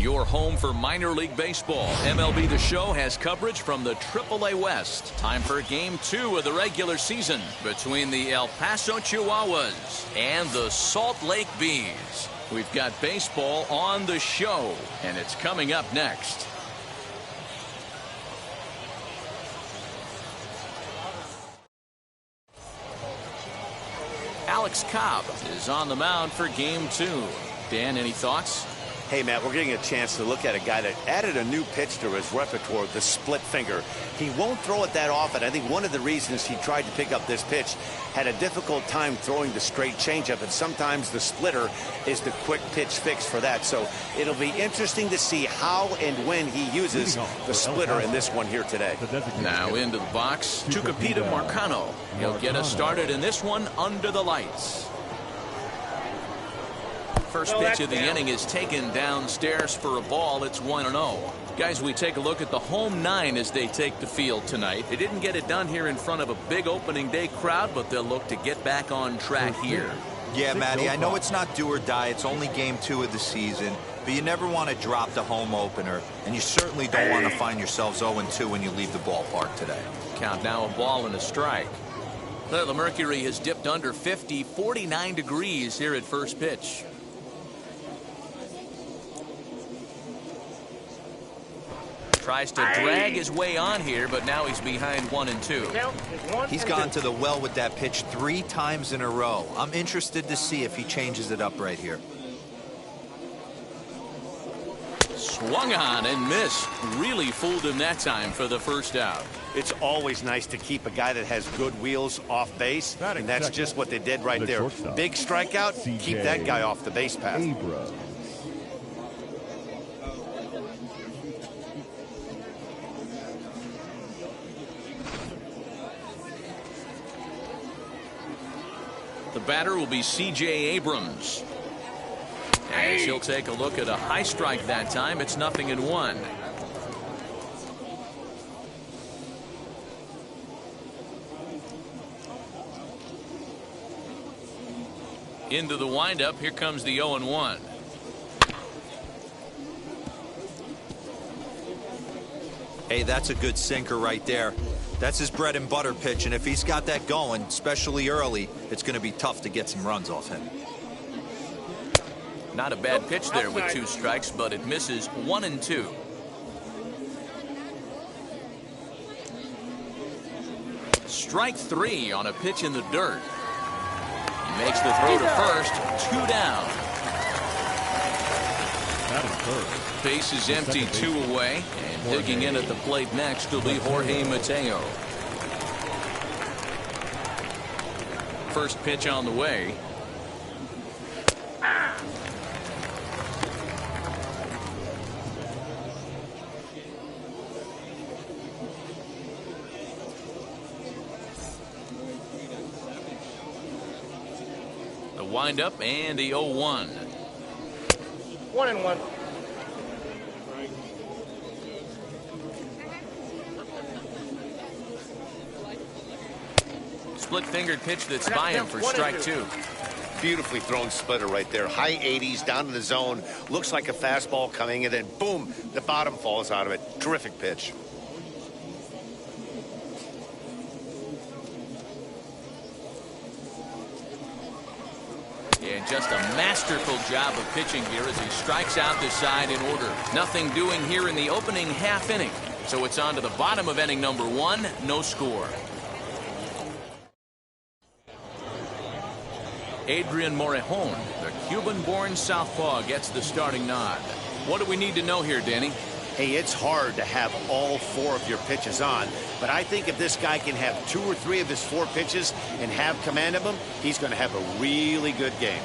Your home for minor league baseball. MLB The Show has coverage from the AAA West. Time for Game 2 of the regular season between the El Paso Chihuahuas and the Salt Lake Bees. We've got baseball on the show, and it's coming up next. Alex Cobb is on the mound for Game 2. Dan, any thoughts? Hey, Matt, we're getting a chance to look at a guy that added a new pitch to his repertoire, the split finger. He won't throw it that often. I think one of the reasons he tried to pick up this pitch, had a difficult time throwing the straight changeup, and sometimes the splitter is the quick pitch fix for that. So it'll be interesting to see how and when he uses the splitter in this one here today. Now into the box, Tucupita Marcano. He'll get us started in this one under the lights. First pitch of the inning is taken downstairs for a ball. It's 1-0. Guys, we take a look at the home nine as they take the field tonight. They didn't get it done here in front of a big opening day crowd, but they'll look to get back on track here. Yeah, Matty, I know it's not do or die. It's only Game 2 of the season, but you never want to drop the home opener, and you certainly don't want to find yourselves 0-2 when you leave the ballpark today. Count now, a ball and a strike. The mercury has dipped under 50, 49 degrees here at first pitch. Tries to drag his way on here, but now he's behind 1-2. He's gone to the well with that pitch 3 times in a row. I'm interested to see if he changes it up right here. Swung on and missed. Really fooled him that time for the first out. It's always nice to keep a guy that has good wheels off base, and that's just what they did right there. Big strikeout, keep that guy off the base path. The batter will be C.J. Abrams. As he'll take a look at a high strike that time. It's 0-1. Into the windup. Here comes the 0-1. Hey, that's a good sinker right there. That's his bread and butter pitch, and if he's got that going, especially early, it's going to be tough to get some runs off him. Not a bad pitch there with 2 strikes, but it misses 1-2. Strike 3 on a pitch in the dirt. He makes the throw to first. 2 down. Base is empty, 2 away, and digging in at the plate next will be Jorge Mateo. First pitch on the way. The windup and the 0-1. 1-1. Split-fingered pitch that's by him for strike 2. Beautifully thrown splitter right there. High 80s down in the zone. Looks like a fastball coming, and then boom, the bottom falls out of it. Terrific pitch. And just a masterful job of pitching here as he strikes out the side in order. Nothing doing here in the opening half inning. So it's on to the bottom of inning number 1. No score. Adrian Morejon, the Cuban-born southpaw, gets the starting nod. What do we need to know here, Danny? Hey, it's hard to have all 4 of your pitches on, but I think if this guy can have 2 or 3 of his 4 pitches and have command of them, he's going to have a really good game.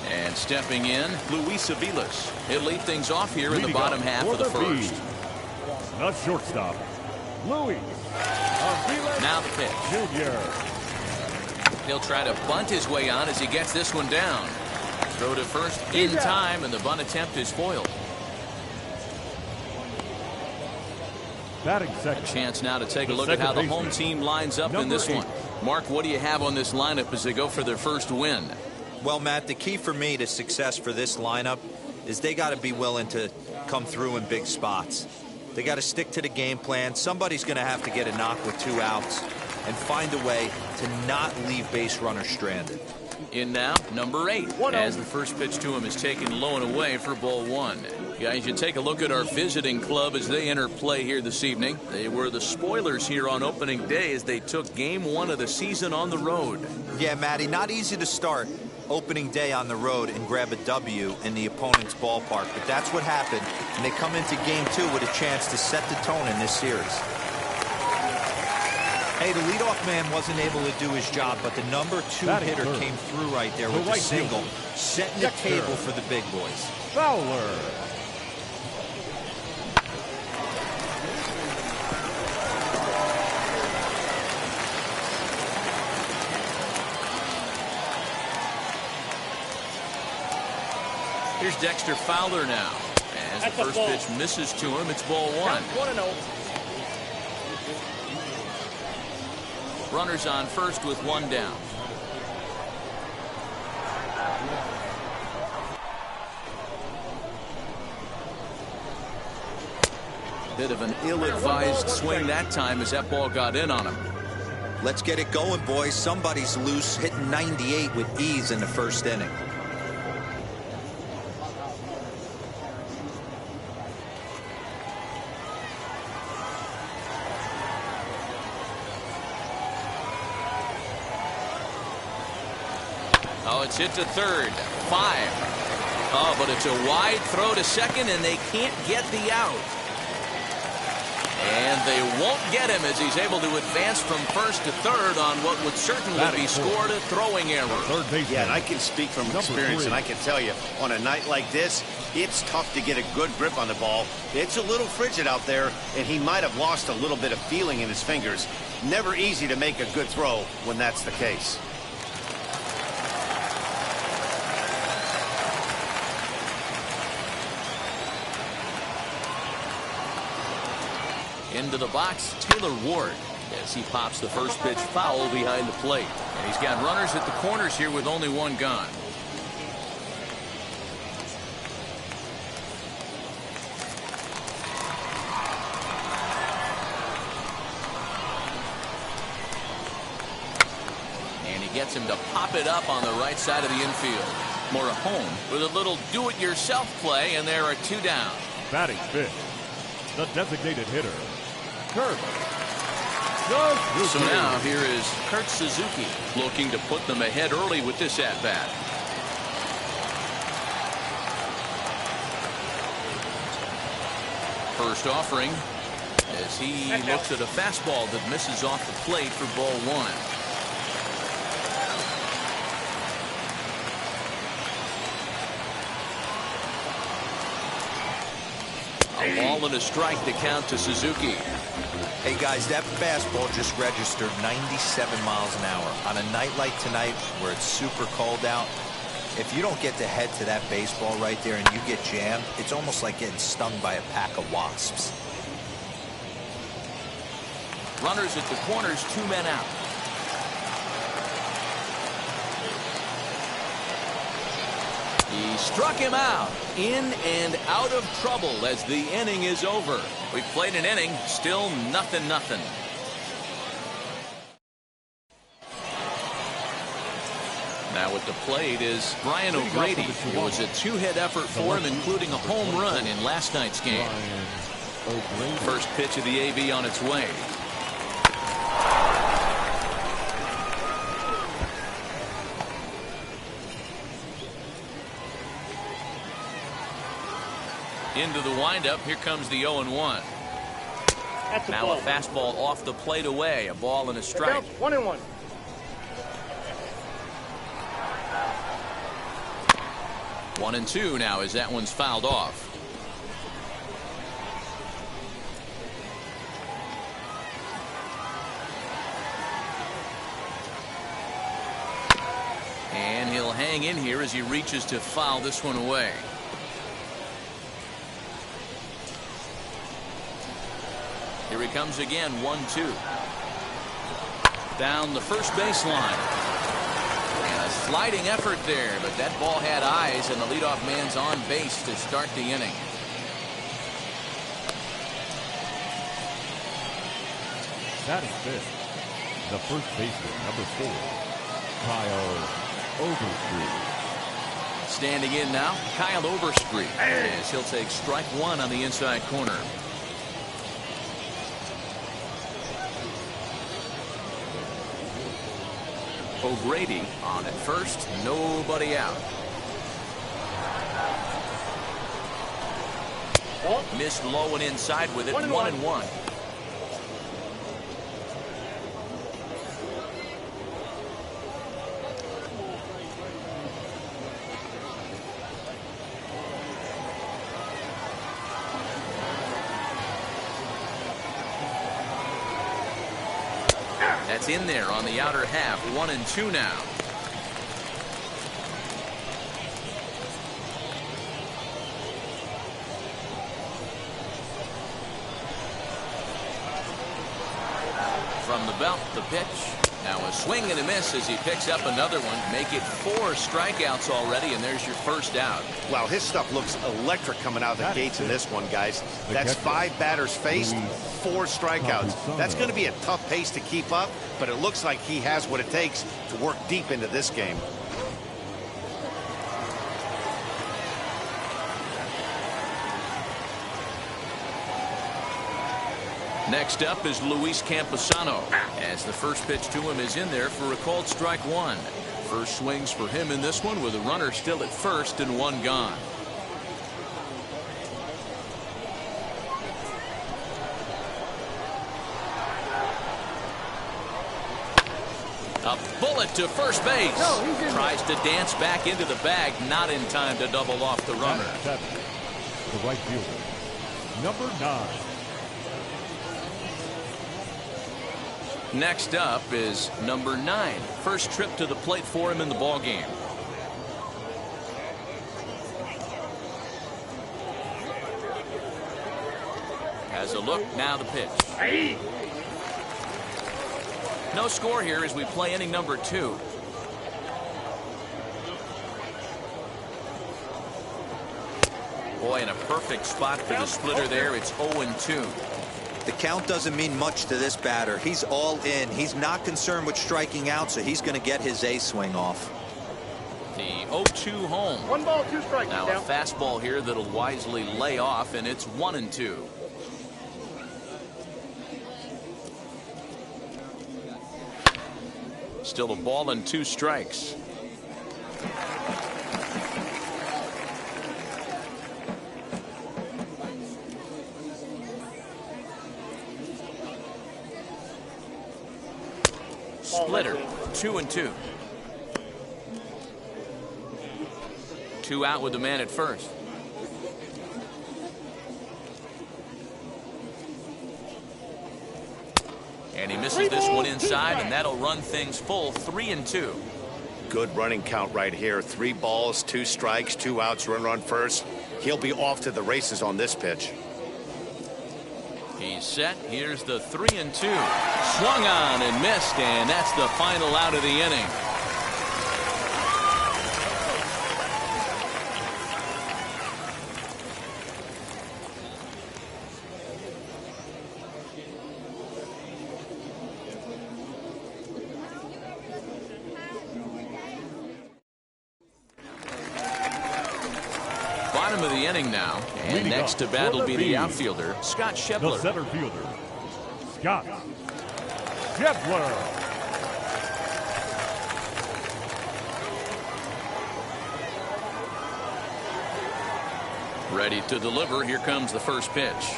And stepping in, Luis Aviles. He'll lead things off here in the bottom half of the first. The shortstop, Luis. Now the pitch. Junior. He'll try to bunt his way on as he gets this one down. Throw to first in time, and the bunt attempt is foiled. Batting second. A chance now to take a look at how the home team lines up in this one. Mark, what do you have on this lineup as they go for their first win? Well, Matt, the key for me to success for this lineup is they got to be willing to come through in big spots. They got to stick to the game plan. Somebody's going to have to get a knock with 2 outs and find a way to not leave base runners stranded. In now, number 8, as the first pitch to him is taken low and away for ball 1. Guys, you take a look at our visiting club as they enter play here this evening. They were the spoilers here on opening day as they took game 1 of the season on the road. Yeah, Matty, not easy to start opening day on the road and grab a W in the opponent's ballpark, but that's what happened, and they come into game 2 with a chance to set the tone in this series. Hey, the leadoff man wasn't able to do his job, but the number 2 hitter came through right there with a single, setting the table for the big boys. Fowler. Here's Dexter Fowler now. As the first pitch misses to him, it's ball 1. 1-0. Runners on first with 1 down. Bit of an ill-advised swing that time as that ball got in on him. Let's get it going, boys. Somebody's loose, hitting 98 with ease in the first inning. Oh, it's hit to third. 5. Oh, but it's a wide throw to second, and they can't get the out. And they won't get him as he's able to advance from first to third on what would certainly be scored a throwing error. Yeah, and I can speak from experience, and I can tell you, on a night like this, it's tough to get a good grip on the ball. It's a little frigid out there, and he might have lost a little bit of feeling in his fingers. Never easy to make a good throw when that's the case. Into the box, Taylor Ward, as he pops the first pitch foul behind the plate. And he's got runners at the corners here with only 1 gone. And he gets him to pop it up on the right side of the infield. More home with a little do-it-yourself play, and there are 2 down. Batting fifth, the designated hitter, Kurt. So now here is Kurt Suzuki looking to put them ahead early with this at-bat. First offering as he looks at a fastball that misses off the plate for ball 1. A ball and a strike to count to Suzuki. Hey, guys, that fastball just registered 97 miles an hour. On a night like tonight where it's super cold out, if you don't get to head to that baseball right there and you get jammed, it's almost like getting stung by a pack of wasps. Runners at the corners, 2 men out. He struck him out. In and out of trouble as the inning is over. We've played an inning, still 0-0. Now at the plate is Brian O'Grady. It was a 2-hit effort for him, including a home run in last night's game. First pitch of the AB on its way. Into the windup. Here comes the 0-1. Now a fastball off the plate away. A ball and a strike. 1-1. One and 2 now as that one's fouled off. And he'll hang in here as he reaches to foul this one away. Here he comes again, 1-2. Down the first baseline. And a Sliding effort there, but that ball had eyes, and the leadoff man's on base to start the inning. Batting fifth, the first baseman, number 4, Kyle Overstreet. Standing in now, Kyle Overstreet, as he'll take strike 1 on the inside corner. O'Grady on at first, nobody out. Missed low and inside with it, 1-1. That's in there on the outer half. 1-2 now. From the belt, the pitch. Now a swing and a miss as he picks up another one. Make it 4 strikeouts already, and there's your first out. Wow, his stuff looks electric coming out of the gates in this one, guys. That's 5 batters faced, 4 strikeouts. That's going to be a tough pace to keep up, but it looks like he has what it takes to work deep into this game. Next up is Luis Camposano, as the first pitch to him is in there for a called strike 1. First swings for him in this one with a runner still at first and 1 gone. A bullet to first base. Tries to dance back into the bag, not in time to double off the runner. Batting seventh, the right fielder, number 9. Next up is number 9. First trip to the plate for him in the ball game. Has a look, now the pitch. No score here as we play inning number 2. Boy, in a perfect spot for the splitter there. It's 0-2. The count doesn't mean much to this batter. He's all in. He's not concerned with striking out, so he's going to get his A swing off. The 0-2 home. 1 ball, 2 strikes. Now a fastball here that'll wisely lay off, and it's 1-2. Still a ball and 2 strikes. Splitter, 2-2. 2 out with the man at first. And he misses this one inside, and that'll run things full. 3-2. Good running count right here. 3 balls, 2 strikes, 2 outs, runner on first. He'll be off to the races on this pitch. He's set. Here's the 3-2. Swung on and missed, and that's the final out of the inning. Bottom of the inning now, and next to bat will be the outfielder, Scott Schebler. The center fielder, Scott Schebler. Ready to deliver. Here comes the first pitch.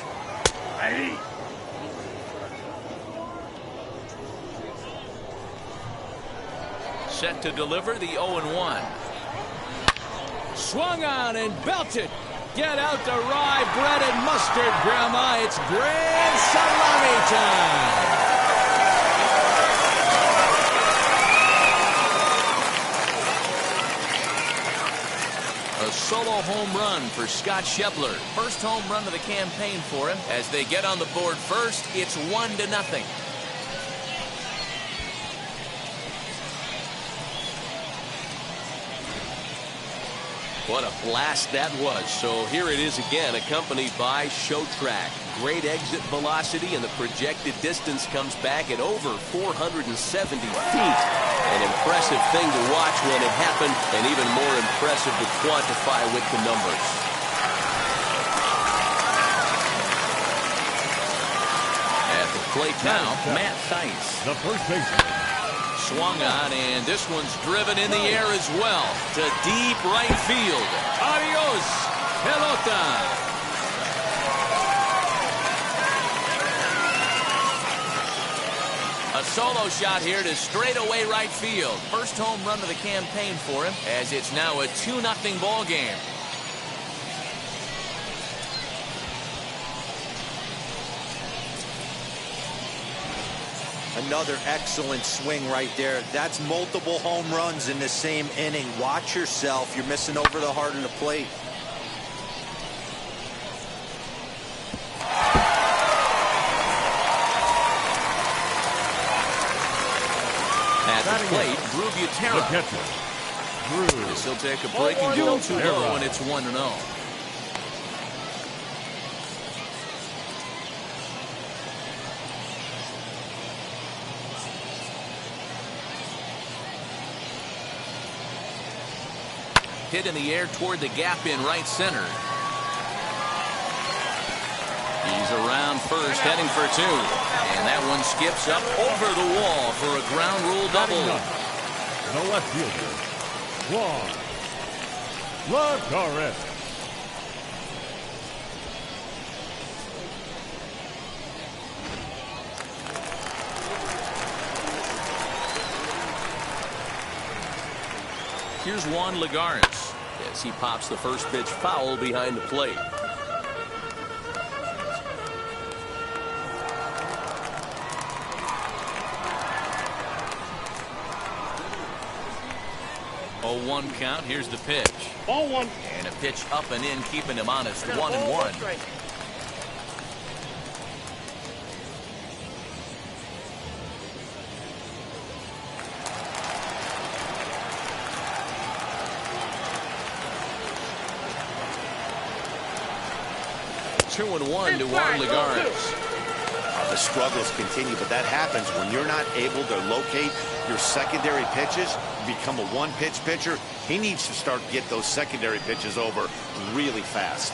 Set to deliver the 0-1. Swung on and belted. Get out the rye bread and mustard, Grandma. It's grand salami time. A solo home run for Scott Schebler. First home run of the campaign for him. As they get on the board first, it's 1-0. What a blast that was. So here it is again, accompanied by show track. Great exit velocity, and the projected distance comes back at over 470 feet. An impressive thing to watch when it happened, and even more impressive to quantify with the numbers. At the plate now, Matt Theis. The first baseman. Swung on, and this one's driven in the air as well to deep right field. Adios, pelota. A solo shot here to straightaway right field. First home run of the campaign for him, as it's now a 2-0 ball game. Another excellent swing right there. That's multiple home runs in the same inning. Watch yourself. You're missing over the heart of the plate. At the plate, Drew Butera. The catcher, Drew. This will take a breaking ball too low, and it's 1-0. Hit in the air toward the gap in right center. He's around first, heading for two. And that one skips up over the wall for a ground rule double. The left fielder, Juan Lagares. Here's Juan Lagares as he pops the first pitch foul behind the plate. Oh, 1 count. Here's the pitch. Ball one. And a pitch up and in, keeping him honest. 1-1. Two and one to Juan Lagares. The struggles continue, but that happens when you're not able to locate your secondary pitches. You become a one-pitch pitcher. He needs to start to get those secondary pitches over really fast.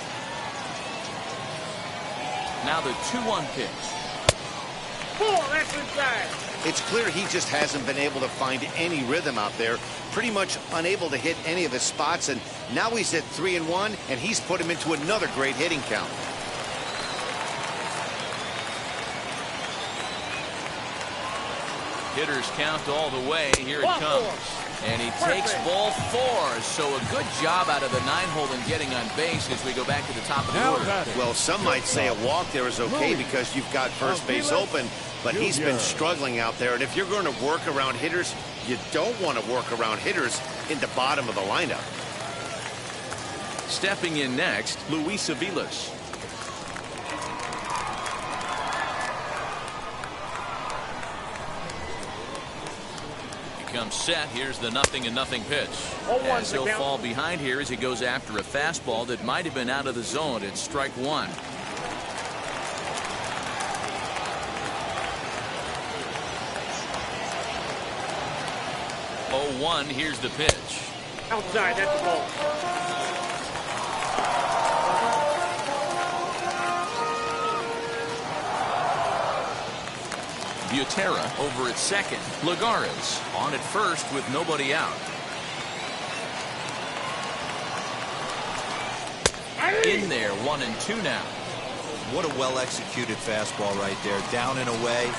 Now the 2-1 pitch. That's inside. It's clear he just hasn't been able to find any rhythm out there. Pretty much unable to hit any of his spots, and now he's at 3-1, and he's put him into another great hitting count. Hitters count all the way. Here it comes. And he takes ball 4. So a good job out of the 9-hole in getting on base as we go back to the top of the order. Well, some might say a walk there is okay because you've got first base open, but he's been struggling out there. And if you're going to work around hitters, you don't want to work around hitters in the bottom of the lineup. Stepping in next, Luis Aviles. Comes set. Here's the 0-0 pitch. As he'll fall behind here as he goes after a fastball that might have been out of the zone. It's strike one. Oh, 1. Here's the pitch. Outside. That's the ball. Butera over at second. Lagares on at first with nobody out. In there, 1-2 now. What a well-executed fastball right there. Down and away.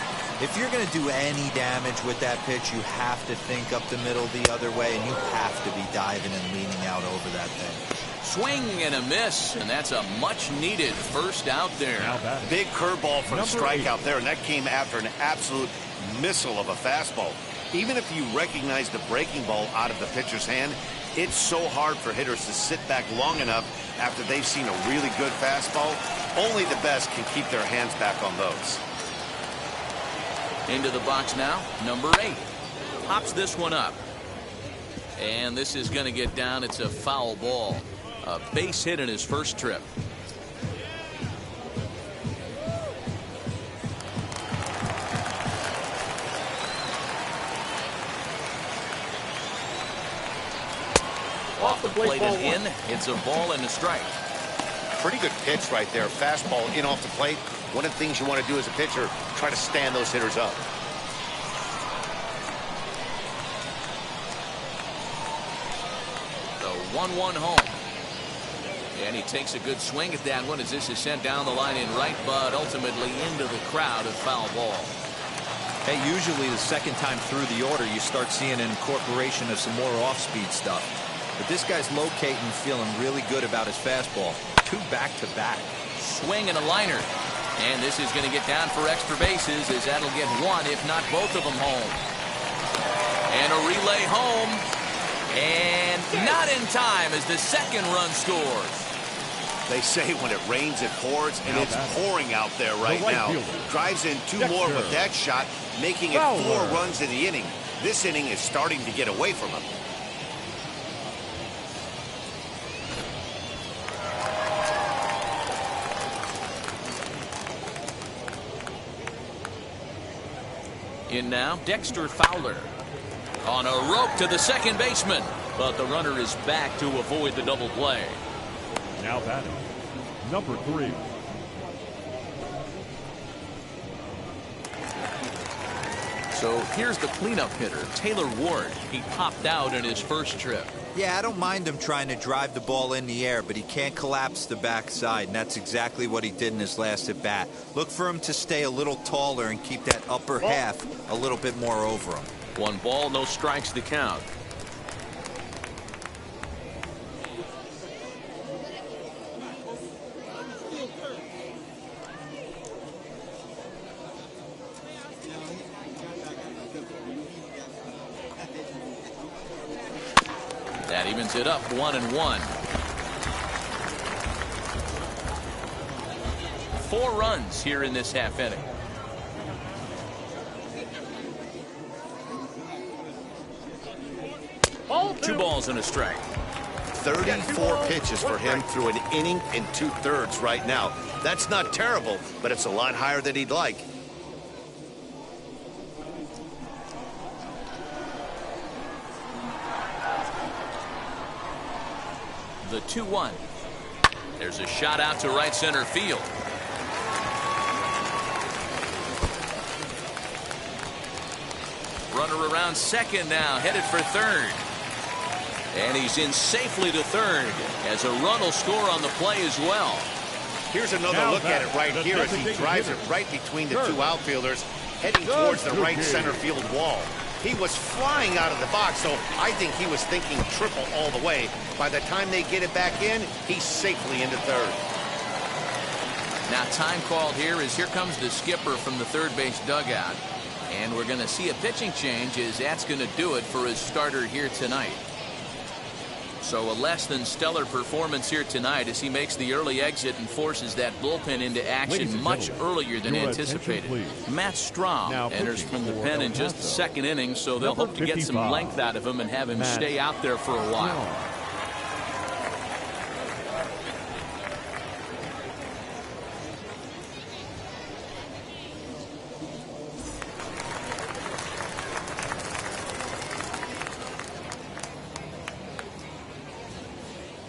If you're going to do any damage with that pitch, you have to think up the middle the other way, and you have to be diving and leaning out over that thing. Swing and a miss, and that's a much-needed first out there. Big curveball for a strike out there, and that came after an absolute missile of a fastball. Even if you recognize the breaking ball out of the pitcher's hand, it's so hard for hitters to sit back long enough after they've seen a really good fastball. Only the best can keep their hands back on those. Into the box now, number 8. Pops this one up. And this is going to get down. It's a foul ball. A base hit in his first trip. Off the plate and in. It's a ball and a strike. Pretty good pitch right there. Fastball in off the plate. One of the things you want to do as a pitcher, try to stand those hitters up. The 1-1 home. And he takes a good swing at that one as this is sent down the line in right, but ultimately into the crowd, a foul ball. Hey, usually the second time through the order, you start seeing an incorporation of some more off-speed stuff. But this guy's locating, feeling really good about his fastball. 2 back-to-back. Swing and a liner. And this is going to get down for extra bases as that'll get one, if not both of them home. And a relay home. And not in time as the second run scores. They say when it rains, it pours, and it's pouring out there right now. Drives in 2 more with that shot, making it 4 runs in the inning. This inning is starting to get away from him. In now, Dexter Fowler. On a rope to the second baseman. But the runner is back to avoid the double play. Now batting, number 3. So here's the cleanup hitter, Taylor Ward. He popped out in his first trip. Yeah, I don't mind him trying to drive the ball in the air, but he can't collapse the backside, and that's exactly what he did in his last at bat. Look for him to stay a little taller and keep that upper half a little bit more over him. 1 ball, no strikes to count. That evens it up 1-1. 4 runs here in this half inning. Two balls and a strike. 34 pitches for him through an inning and 2/3 right now. That's not terrible, but it's a lot higher than he'd like. The 2-1. There's a shot out to right center field. Runner around second now, headed for third. And he's in safely to third as a run will score on the play as well. Here's another look at it right here as he drives it right between the 2 outfielders, heading towards the right center field wall. He was flying out of the box, so I think he was thinking triple all the way. By the time they get it back in, he's safely into third. Now time called here as here comes the skipper from the third base dugout. And we're going to see a pitching change as that's going to do it for his starter here tonight. So a less than stellar performance here tonight as he makes the early exit and forces that bullpen into action much earlier than anticipated. Matt Strahm enters from the pen in just the second inning, so they'll hope to get some length out of him and have him stay out there for a while.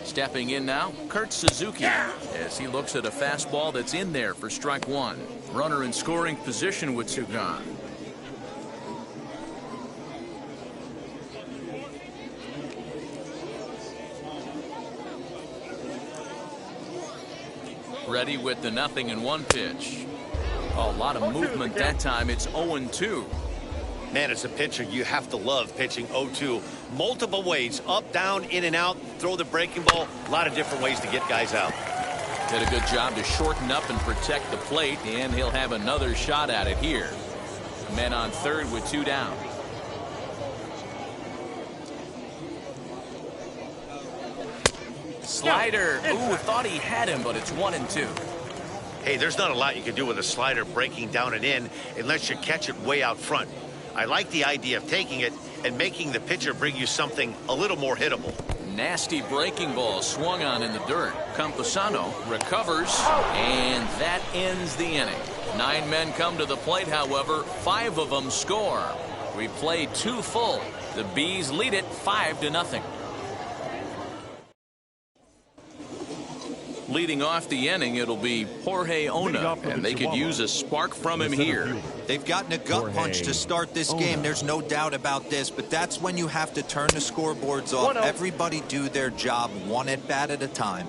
Stepping in now, Kurt Suzuki, as he looks at a fastball that's in there for strike 1. Runner in scoring position with 2 gone. Ready with the 0-1 pitch. A lot of movement that time. It's 0-2. Man, as a pitcher, you have to love pitching 0-2. Multiple ways, up, down, in and out, throw the breaking ball. A lot of different ways to get guys out. Did a good job to shorten up and protect the plate, and he'll have another shot at it here. Men on third with 2 down. Slider. Ooh, thought he had him, but it's 1-2. Hey, there's not a lot you can do with a slider breaking down and in unless you catch it way out front. I like the idea of taking it and making the pitcher bring you something a little more hittable. Nasty breaking ball swung on in the dirt. Campusano recovers, and that ends the inning. 9 men come to the plate, however. 5 of them score. We played 2 full. The Bees lead it 5-0. Leading off the inning, it'll be Jorge Ona, and they could use a spark from him here. They've gotten a gut punch to start this game. There's no doubt about this, but that's when you have to turn the scoreboards off. Everybody do their job one at bat at a time.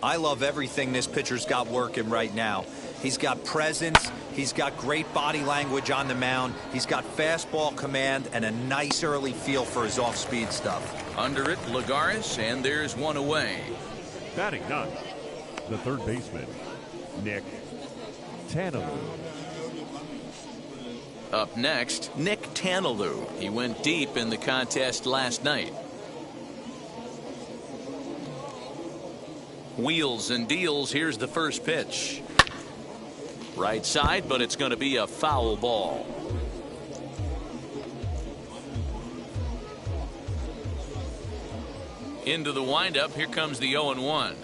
I love everything this pitcher's got working right now. He's got presence. He's got great body language on the mound. He's got fastball command and a nice early feel for his off-speed stuff. Under it, Lagares, and there's one away. Batting ninth, the third baseman, Nick Tannehill. Up next, Nick Tannehill. He went deep in the contest last night. Wheels and deals. Here's the first pitch. Right side, but it's going to be a foul ball. Into the windup. Here comes the 0-1.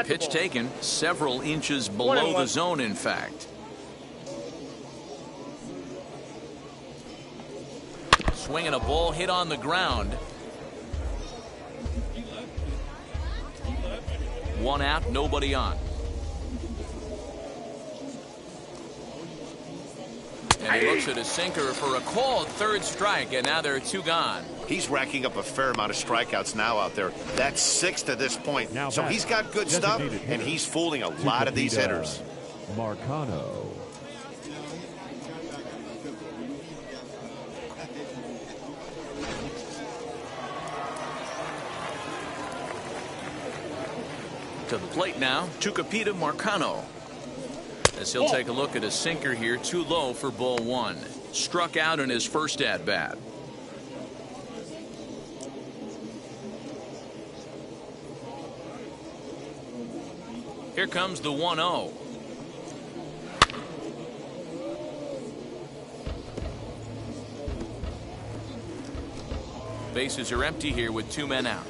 Pitch taken several inches below the zone, in fact. Swinging a ball hit on the ground. 1 out, nobody on. And he looks at his sinker for a called third strike, and now there are 2 gone. He's racking up a fair amount of strikeouts now out there. That's 6 to this point. Now so he's got good stuff, and he's fooling a lot of these hitters. Marcano. To the plate now, Tucupita Marcano. As he'll take a look at his sinker here, too low for ball 1. Struck out in his first at bat. Here comes the 1-0. Bases are empty here with 2 men out.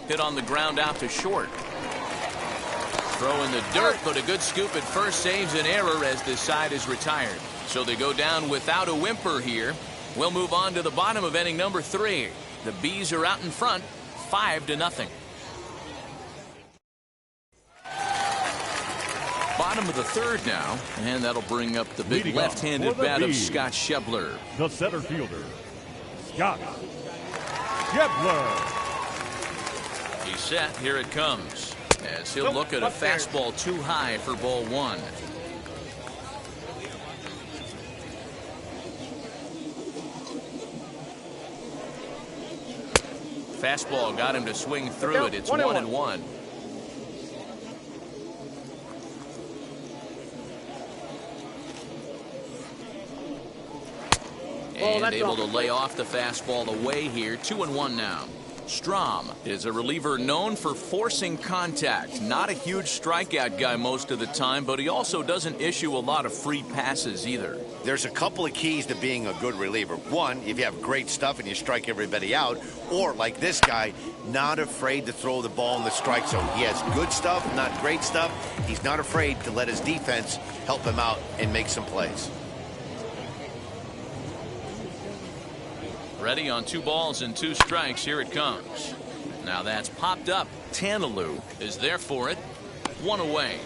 Hit on the ground out to short. Throw in the dirt, but a good scoop at first saves an error as this side is retired. So they go down without a whimper here. We'll move on to the bottom of inning number 3. The Bees are out in front, 5-0. Bottom of the 3rd now, and that'll bring up the big left-handed bat of Scott Schebler. The center fielder, Scott Schebler. He's set. Here it comes. As he'll look at a fastball too high for ball 1. Fastball got him to swing through it. It's 1-1. And able to lay off the fastball away here. 2-1 now. Strom is a reliever known for forcing contact. Not a huge strikeout guy most of the time, but he also doesn't issue a lot of free passes either. There's a couple of keys to being a good reliever. One, if you have great stuff and you strike everybody out, or like this guy, not afraid to throw the ball in the strike zone. He has good stuff, not great stuff. He's not afraid to let his defense help him out and make some plays. Ready on 2 balls and 2 strikes. Here it comes. Now that's popped up. Tannehill is there for it. 1 away.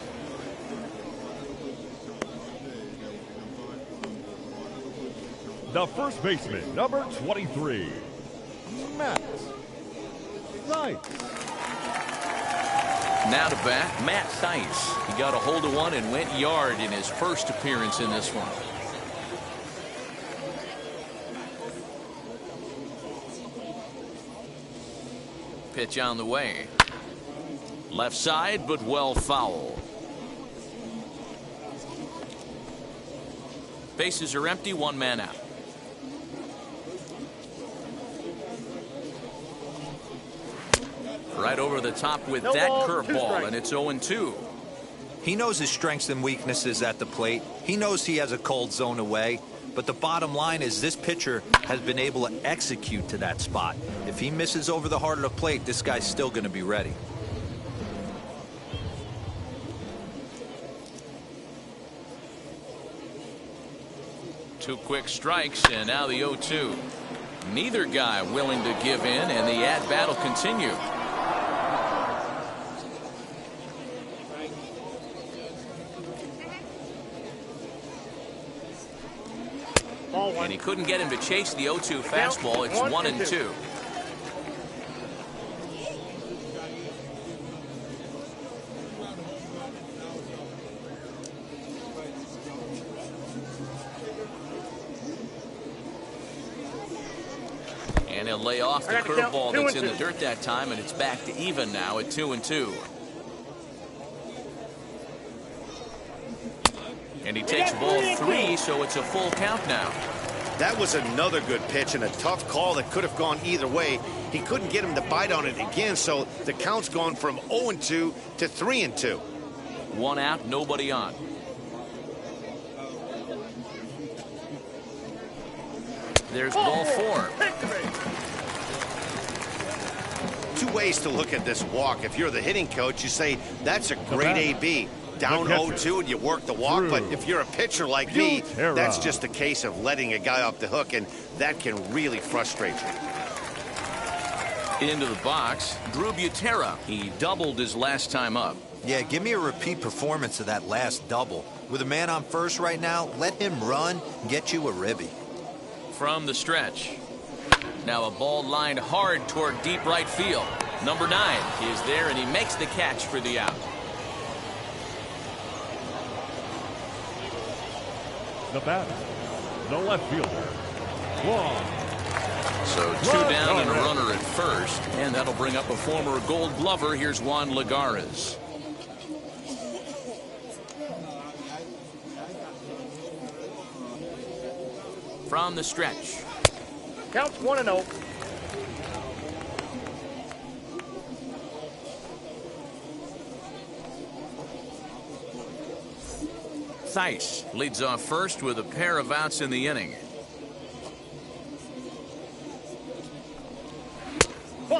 The first baseman, number 23, Matt Thaiss. Now to bat, Matt Thaiss. He got a hold of one and went yard in his first appearance in this one. Pitch on the way. Left side, but well foul. Bases are empty, 1 man out. Right over the top with that curveball, and it's 0-2. He knows his strengths and weaknesses at the plate. He knows he has a cold zone away. But the bottom line is this pitcher has been able to execute to that spot. If he misses over the heart of the plate, this guy's still going to be ready. Two quick strikes, and now the 0-2. Neither guy willing to give in, and the at-bat will continue. And he couldn't get him to chase the 0-2 fastball. It's 1-2. And he'll lay off the curveball that's in the dirt that time, and it's back to even now at 2-2. And he takes ball 3, so it's a full count now. That was another good pitch and a tough call that could have gone either way. He couldn't get him to bite on it again, so the count's gone from 0-2 to 3-2. One out, nobody on. There's ball 4. Two ways to look at this walk. If you're the hitting coach, you say that's a great AB. Down 0-2 and you work the walk, but if you're a pitcher like me, that's just a case of letting a guy off the hook, and that can really frustrate you. Into the box, Drew Butera. He doubled his last time up. Yeah, give me a repeat performance of that last double. With a man on first right now, let him run and get you a ribby. From the stretch. Now a ball lined hard toward deep right field. Number 9 is there, and he makes the catch for the out. The batter, the left fielder, Juan. So 2 down and a runner at first, and that'll bring up a former Gold Glover. Here's Juan Lagares. From the stretch. Counts 1-0. Theis leads off first with a pair of outs in the inning.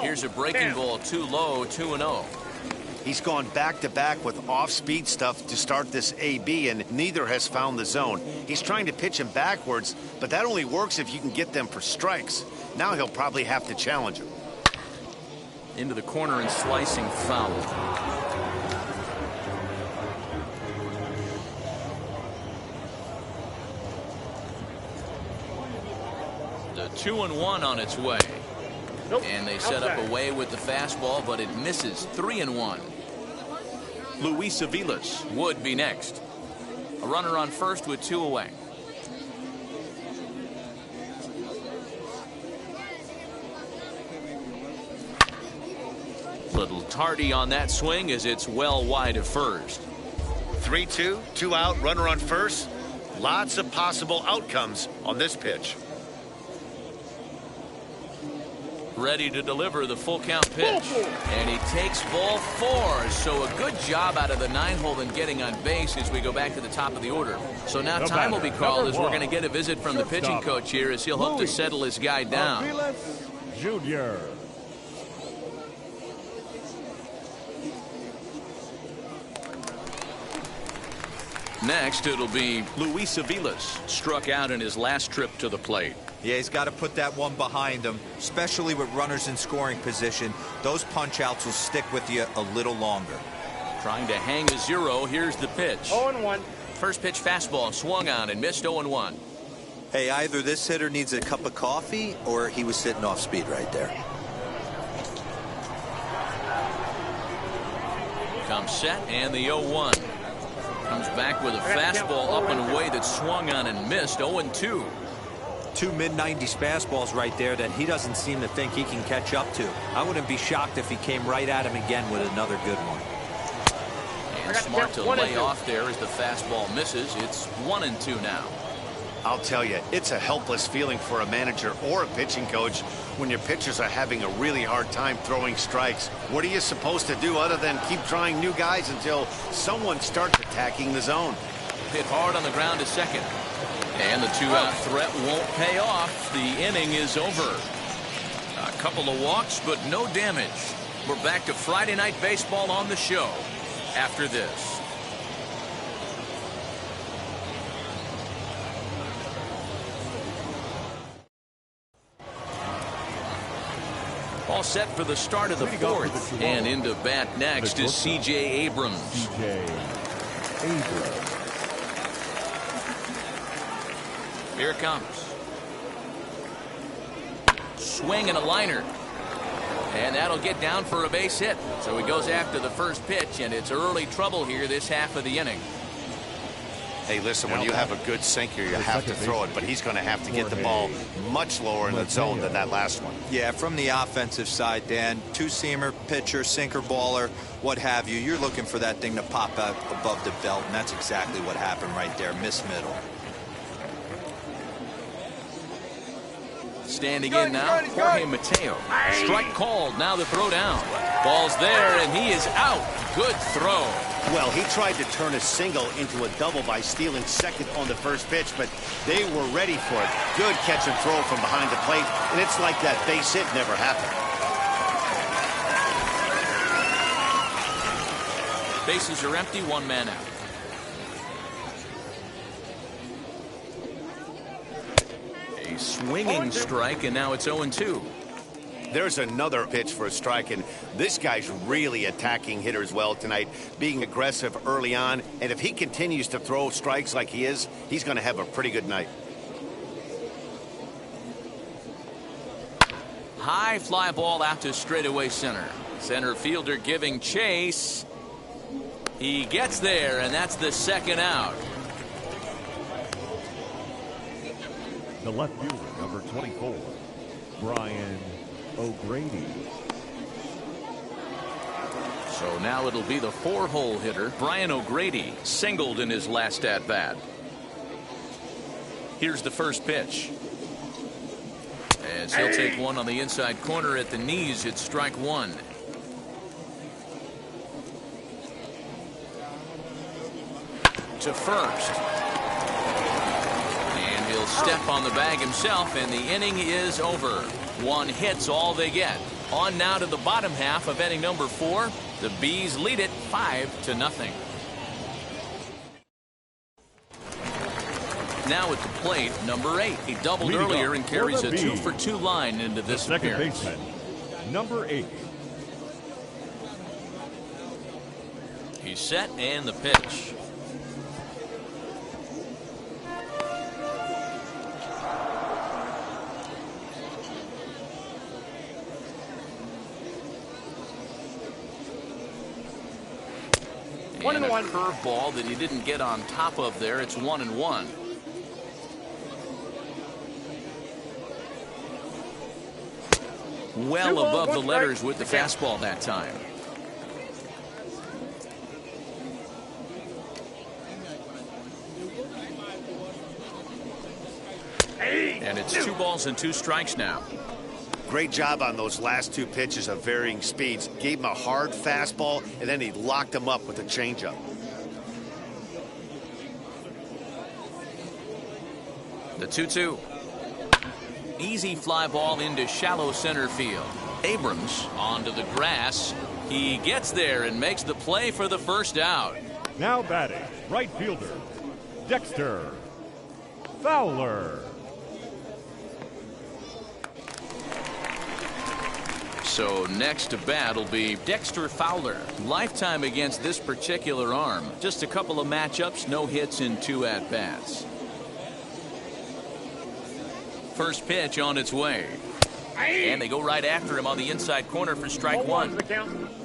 Here's a breaking ball too low, 2-0. He's gone back-to-back with off-speed stuff to start this AB, and neither has found the zone. He's trying to pitch him backwards, but that only works if you can get them for strikes. Now he'll probably have to challenge him. Into the corner and slicing foul. The 2-1 on its way. And they set up away with the fastball, but it misses. 3-1. Luis Aviles would be next. A runner on first with 2 away. Little tardy on that swing as it's well wide of first. 3-2, 2 out, runner on first. Lots of possible outcomes on this pitch. Ready to deliver the full count pitch. And he takes ball 4. So a good job out of the 9-hole in getting on base as we go back to the top of the order. So now time will be called as we're going to get a visit from the pitching coach here as he'll hope to settle his guy down. Jr. Next, it'll be Luis Aviles, struck out in his last trip to the plate. Yeah, he's got to put that one behind him, especially with runners in scoring position. Those punch-outs will stick with you a little longer. Trying to hang a 0. Here's the pitch. 0-1. First pitch fastball swung on and missed. 0-1. Hey, either this hitter needs a cup of coffee or he was sitting off speed right there. Comes set, and the 0-1. Comes back with a fastball up and away that swung on and missed. 0-2. 2 mid-90s fastballs right there that he doesn't seem to think he can catch up to. I wouldn't be shocked if he came right at him again with another good one. And smart to lay off there as the fastball misses. It's 1-2 now. I'll tell you, it's a helpless feeling for a manager or a pitching coach when your pitchers are having a really hard time throwing strikes. What are you supposed to do other than keep trying new guys until someone starts attacking the zone? Hit hard on the ground to second. And the two-out threat won't pay off. The inning is over. A couple of walks, but no damage. We're back to Friday Night Baseball on the show after this. All set for the start of the fourth. And into bat next is C.J. Abrams. C.J. Abrams. Here it comes. Swing and a liner. And that'll get down for a base hit. So he goes after the first pitch, and it's early trouble here this half of the inning. Hey, listen, when you have a good sinker, you have to throw it, but he's going to have to get the ball much lower in the zone than that last one. Yeah, from the offensive side, Dan, two-seamer, pitcher, sinker, baller, what have you, you're looking for that thing to pop out above the belt, and that's exactly what happened right there. Miss middle. Standing in now, Jorge Mateo. Strike called. Now the throw down. Ball's there, and he is out. Good throw. Well, he tried to turn a single into a double by stealing second on the first pitch, but they were ready for it. Good catch and throw from behind the plate, and it's like that base hit never happened. Bases are empty, one man out. A swinging strike, and now it's 0-2. There's another pitch for a strike, and this guy's really attacking hitters well tonight, being aggressive early on, and if he continues to throw strikes like he is, he's going to have a pretty good night. High fly ball out to straightaway center. Center fielder giving chase. He gets there, and that's the second out. The left fielder, number 24, Brian O'Grady. So now it'll be the four-hole hitter, Brian O'Grady, singled in his last at-bat. Here's the first pitch. As he'll take one on the inside corner at the knees, it's strike one. To first. And he'll step on the bag himself, and the inning is over. One hit's all they get. On now to the bottom half of inning number 4. The Bees lead it 5-0. Now at the plate, number 8. He doubled earlier and carries a 2-for-2 line into this second appearance. baseman, number 8. He's set, and the pitch. One and one. Curveball that he didn't get on top of there. It's 1-1. Well above the letters with the fastball that time. And it's 2 balls and 2 strikes now. Great job on those last 2 pitches of varying speeds. Gave him a hard fastball, and then he locked him up with a changeup. The 2-2. Easy fly ball into shallow center field. Abrams onto the grass. He gets there and makes the play for the first out. Now batting, right fielder, Dexter Fowler. So next to bat will be Dexter Fowler. Lifetime against this particular arm. Just a couple of matchups, no hits in 2 at-bats. First pitch on its way. And they go right after him on the inside corner for strike 1.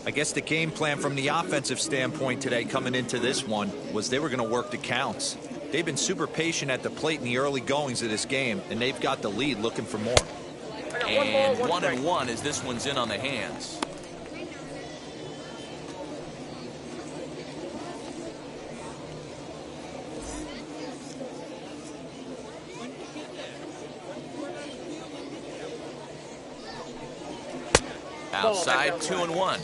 I guess the game plan from the offensive standpoint today coming into this one was they were going to work the counts. They've been super patient at the plate in the early goings of this game, and they've got the lead looking for more. And 1-1 as this one's in on the hands. Outside 2-1.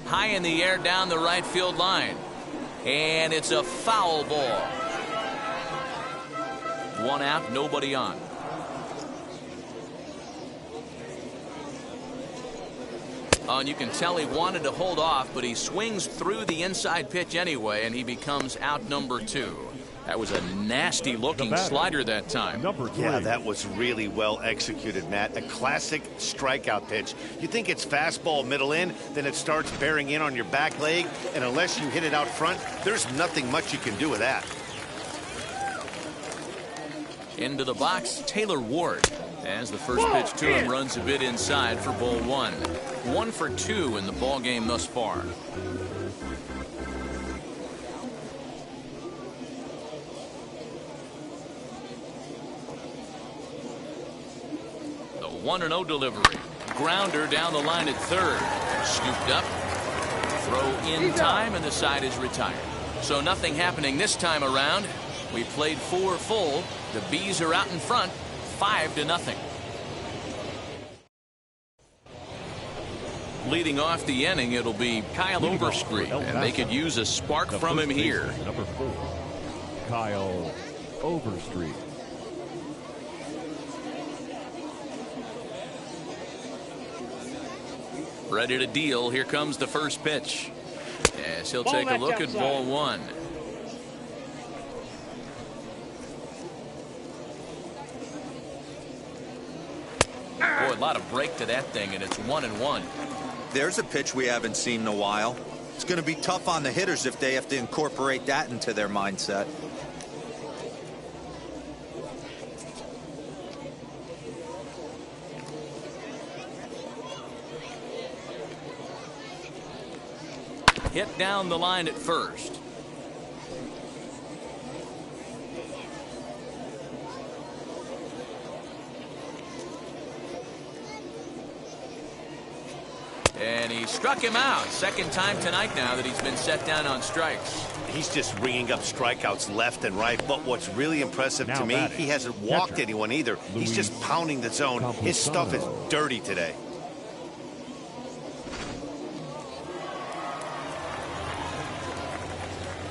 High in the air down the right field line. And it's a foul ball. 1 out, nobody on. Oh, and you can tell he wanted to hold off, but he swings through the inside pitch anyway, and he becomes out number 2. That was a nasty looking slider that time. Number 3. Yeah, that was really well executed, Matt. A classic strikeout pitch. You think it's fastball middle in, then it starts bearing in on your back leg, and unless you hit it out front, there's nothing much you can do with that. Into the box, Taylor Ward. As the first pitch to him runs a bit inside for ball 1. 1 for 2 in the ball game thus far. The 1-0 delivery. Grounder down the line at third. Scooped up. Throw in time, and the side is retired. So nothing happening this time around. We played 4 full. The Bees are out in front, 5-0. Leading off the inning, it'll be Kyle Overstreet, and they could use a spark from him here. Number 4, Kyle Overstreet. Ready to deal. Here comes the first pitch. Yes, he'll take a look at ball 1. Boy, a lot of break to that thing, and it's 1-1. There's a pitch we haven't seen in a while. It's going to be tough on the hitters if they have to incorporate that into their mindset. Hit down the line at first. And he struck him out. Second time tonight now that he's been set down on strikes. He's just ringing up strikeouts left and right. But what's really impressive to me, he hasn't walked anyone either. He's just pounding the zone. His stuff is dirty today.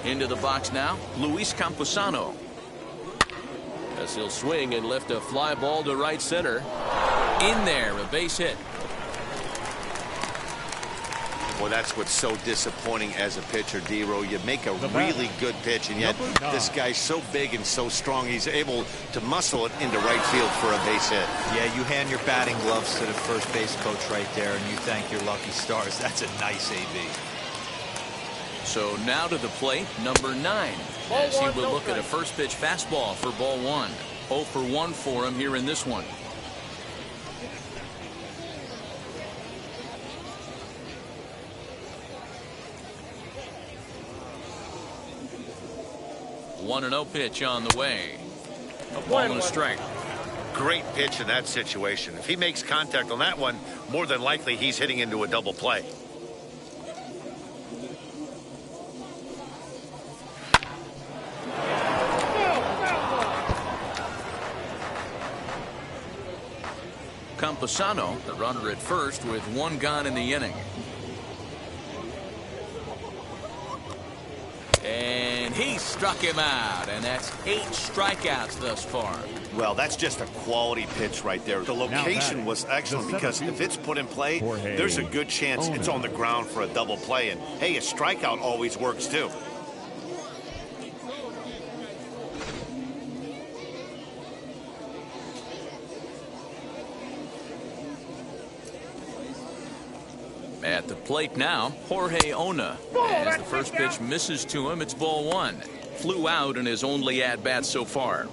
Into the box now, Luis Camposano. As he'll swing and lift a fly ball to right center. In there, a base hit. Well, that's what's so disappointing as a pitcher, D-Row. You make a really good pitch, and yet this guy's so big and so strong, he's able to muscle it into right field for a base hit. Yeah, you hand your batting gloves to the first base coach right there, and you thank your lucky stars. That's a nice AB. So now to the plate, number 9. As he will look at a first pitch fastball for ball 1. 0 for 1 for him here in this one. One and 0 pitch on the way. A ball and a strike. Great pitch in that situation. If he makes contact on that one, more than likely he's hitting into a double play. Camposano, the runner at first, with 1 gone in the inning. And he struck him out, and that's 8 strikeouts thus far. Well, that's just a quality pitch right there. The location was excellent because if it's put in play, there's a good chance it's on the ground for a double play. And, hey, a strikeout always works, too. At the plate now, Jorge Ona. As the first pitch misses to him, it's ball 1. Flew out in his only at-bat so far.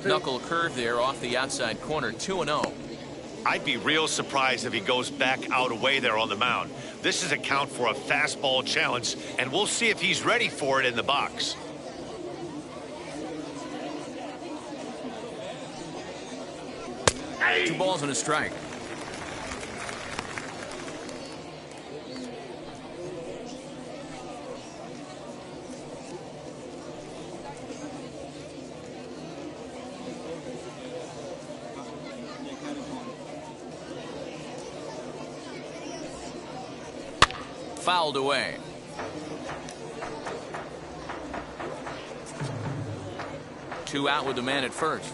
Knuckle curve there off the outside corner, 2-0. I'd be real surprised if he goes back out away there on the mound. This is a count for a fastball challenge, and we'll see if he's ready for it in the box. 2 balls and a strike. Fouled away. Two out with the man at first.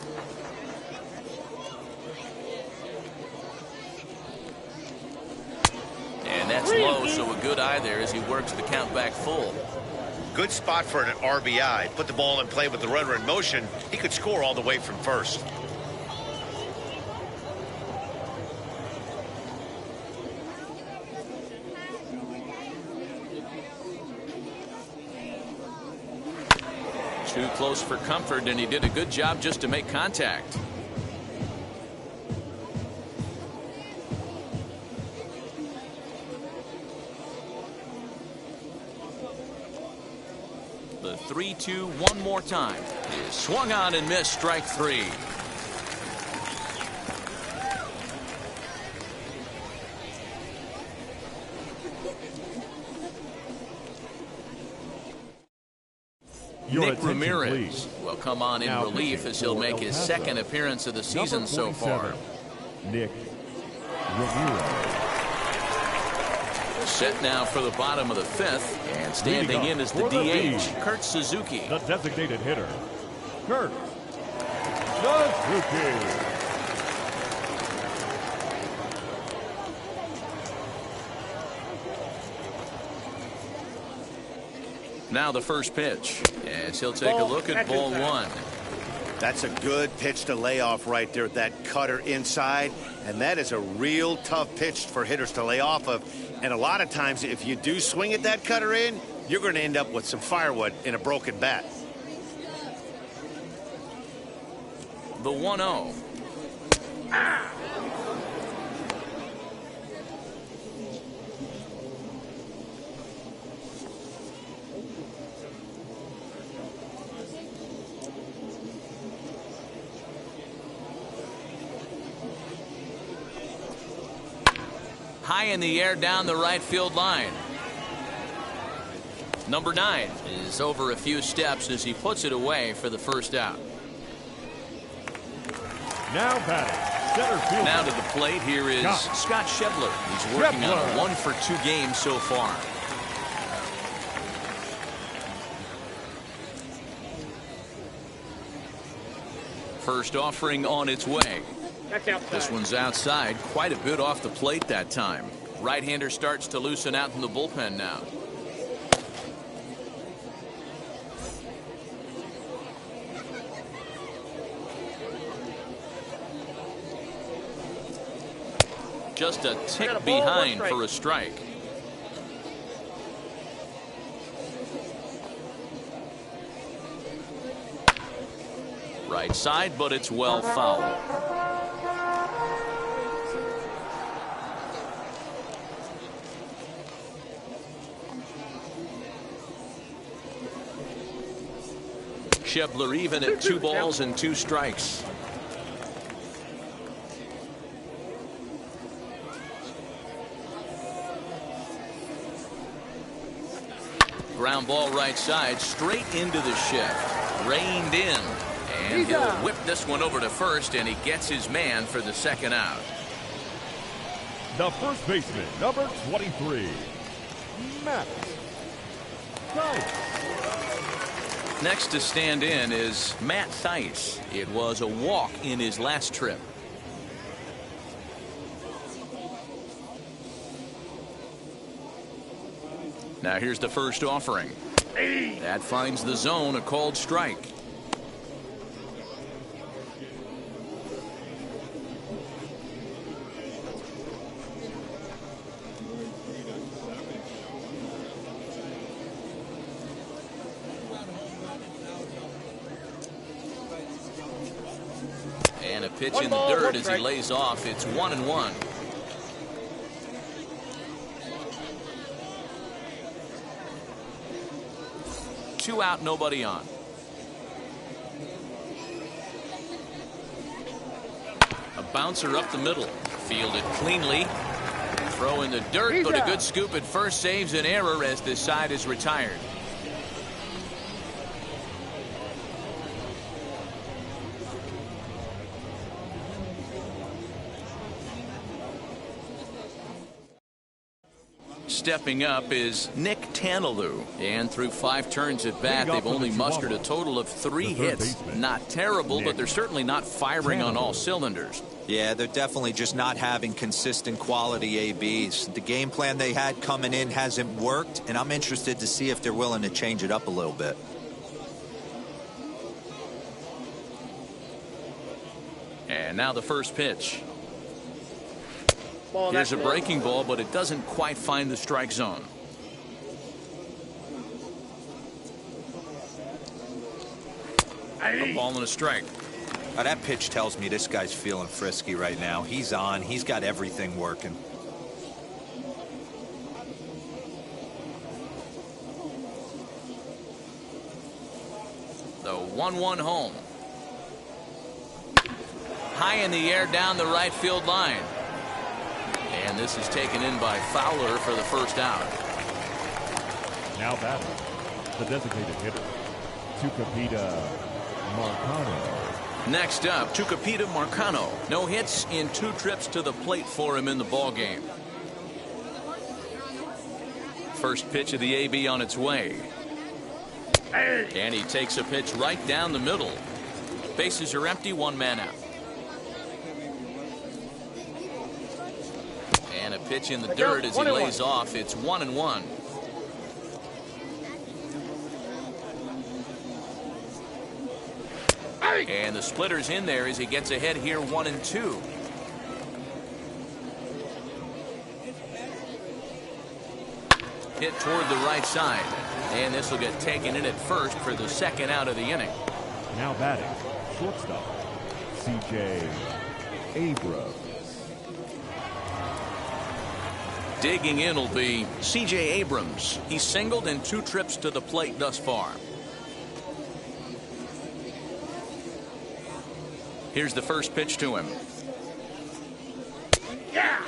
And that's low, so a good eye there as he works the count back full. Good spot for an RBI. Put the ball in play with the runner in motion. He could score all the way from first. Too close for comfort, and he did a good job just to make contact. The 3-2 one more time is swung on and missed, strike 3. Nick Ramirez will come on in relief as he'll make his second appearance of the season so far. Nick Ramirez. Set now for the bottom of the 5th, and standing in is the DH, Kurt Suzuki. The designated hitter, Kurt Suzuki. Now the first pitch, as he'll take a look at ball 1. That's a good pitch to lay off right there, that cutter inside. And that is a real tough pitch for hitters to lay off of. And a lot of times, if you do swing at that cutter in, you're going to end up with some firewood in a broken bat. The 1-0. High in the air down the right field line. Number 9 is over a few steps as he puts it away for the first out. Now batting, center field. Now to the plate, here is Scott Schebler. He's working on a 1 for 2 game so far. First offering on its way. This one's outside, quite a bit off the plate that time. Right-hander starts to loosen out in the bullpen now. Just a tick behind for a strike. Right side, but it's well fouled. Schebler even at 2 balls and 2 strikes. Ground ball right side, straight into the shift. Reined in. And he'll whip this one over to first, and he gets his man for the second out. The first baseman, number 23, Matt Theis. Next to stand in is Matt Theis. It was a walk in his last trip. Now here's the first offering. That finds the zone, a called strike. And a pitch in the dirt as he lays off. It's 1-1. Two out, nobody on. A bouncer up the middle. Fielded cleanly. Throw in the dirt, but a good scoop at first saves an error as this side is retired. Stepping up is Nick Tanalou, and through 5 turns at bat, they've only mustered a total of 3 hits. Not terrible, but they're certainly not firing on all cylinders. Yeah, they're definitely just not having consistent quality ABs. The game plan they had coming in hasn't worked, and I'm interested to see if they're willing to change it up a little bit. And now the first pitch. Here's a breaking ball, but it doesn't quite find the strike zone. A ball and a strike. Now that pitch tells me this guy's feeling frisky right now. He's on. He's got everything working. The 1-1 home. High in the air down the right field line. And this is taken in by Fowler for the first out. Now batting, the designated hitter, Tucupita Marcano. Next up, Tucupita Marcano. No hits in 2 trips to the plate for him in the ballgame. First pitch of the AB on its way. And he takes a pitch right down the middle. Bases are empty, 1 man out. And a pitch in the dirt as he lays off. It's 1-1. And the splitter's in there as he gets ahead here, 1-2. Hit toward the right side. And this will get taken in at first for the second out of the inning. Now batting, shortstop, C.J. Abrams. Digging in will be C.J. Abrams. He's singled in 2 trips to the plate thus far. Here's the first pitch to him. Yeah.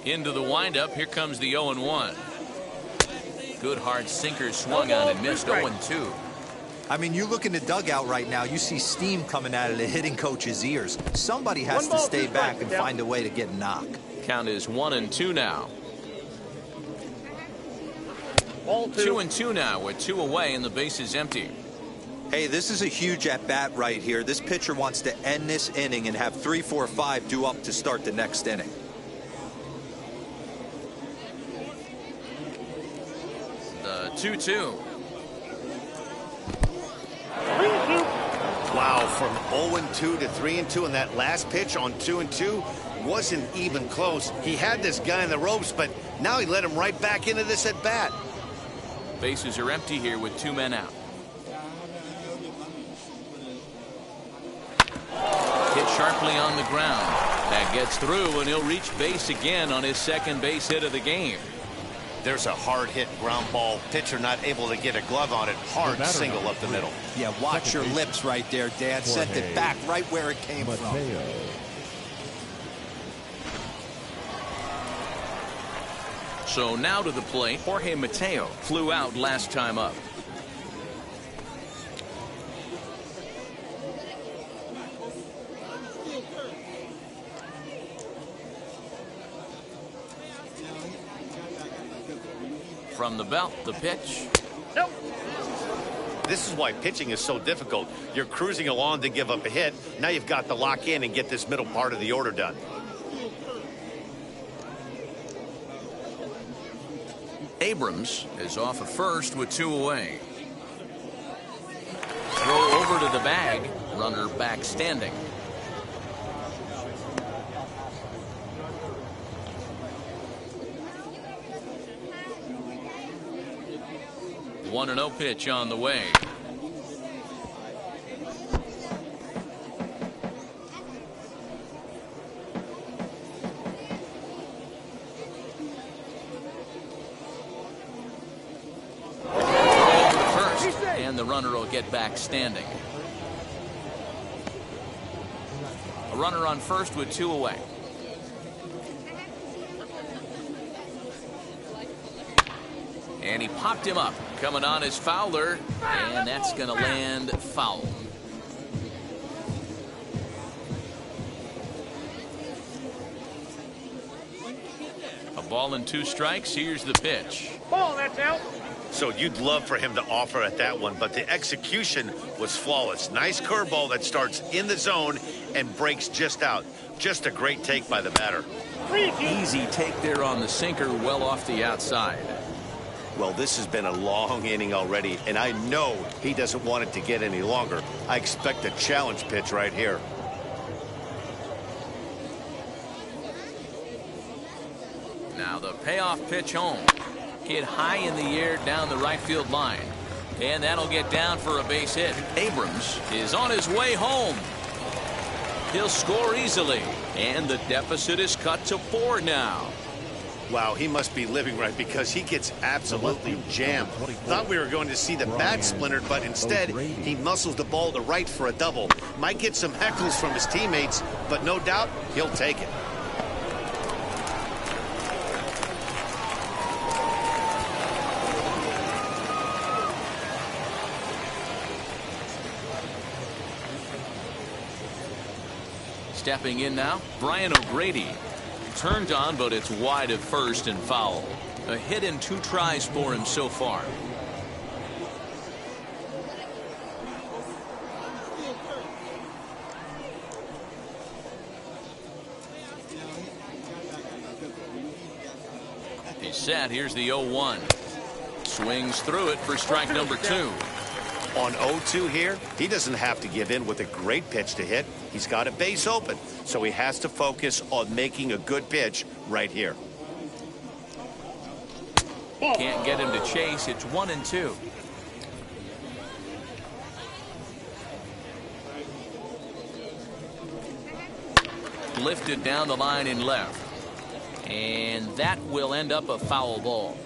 Into the windup. Here comes the 0-1. Good hard sinker swung on and missed. 0-2. I mean, you look in the dugout right now, you see steam coming out of the hitting coach's ears. Somebody has to stay back and find a way to get a knock. Count is 1-2 now. 2-2 now with 2 away and the base is empty. Hey, this is a huge at-bat right here. This pitcher wants to end this inning and have 3, 4, 5 due up to start the next inning. The 2-2. Wow, from 0-2 to 3-2, and that last pitch on 2-2 wasn't even close. He had this guy in the ropes, but now he let him right back into this at bat. Bases are empty here with 2 men out. Hit sharply on the ground. That gets through, and he'll reach base again on his second base hit of the game. There's a hard hit ground ball. Pitcher not able to get a glove on it. Hard single up the middle. Yeah, watch your lips right there, Dan. Sent it back right where it came from. So now to the plate. Jorge Mateo flew out last time up. From the belt, the pitch. Nope. This is why pitching is so difficult. You're cruising along to give up a hit. Now you've got to lock in and get this middle part of the order done. Abrams is off at first with 2 away. Throw over to the bag. Runner back standing. The 1-0 pitch on the way. And the runner will get back standing. A runner on first with 2 away. And he popped him up. Coming on is Fowler, and that's going to land foul. A ball and 2 strikes. Here's the pitch. Ball, that's out. So you'd love for him to offer at that one, but the execution was flawless. Nice curveball that starts in the zone and breaks just out. Just a great take by the batter. Easy take there on the sinker, well off the outside. Well, this has been a long inning already, and I know he doesn't want it to get any longer. I expect a challenge pitch right here. Now the payoff pitch home. Hit high in the air down the right field line. And that'll get down for a base hit. Abrams is on his way home. He'll score easily. And the deficit is cut to 4 now. Wow, he must be living right because he gets absolutely jammed. Thought we were going to see the bat splintered, but instead he muscles the ball to right for a double. Might get some heckles from his teammates, but no doubt he'll take it. Stepping in now, Brian O'Grady. Turned on, but it's wide at first and foul. A hit in 2 tries for him so far. He's set. Here's the 0-1. Swings through it for strike number 2. On 0-2 here, he doesn't have to give in with a great pitch to hit. He's got a base open, so he has to focus on making a good pitch right here. Can't get him to chase. It's 1-2. Lifted down the line in left. And that will end up a foul ball.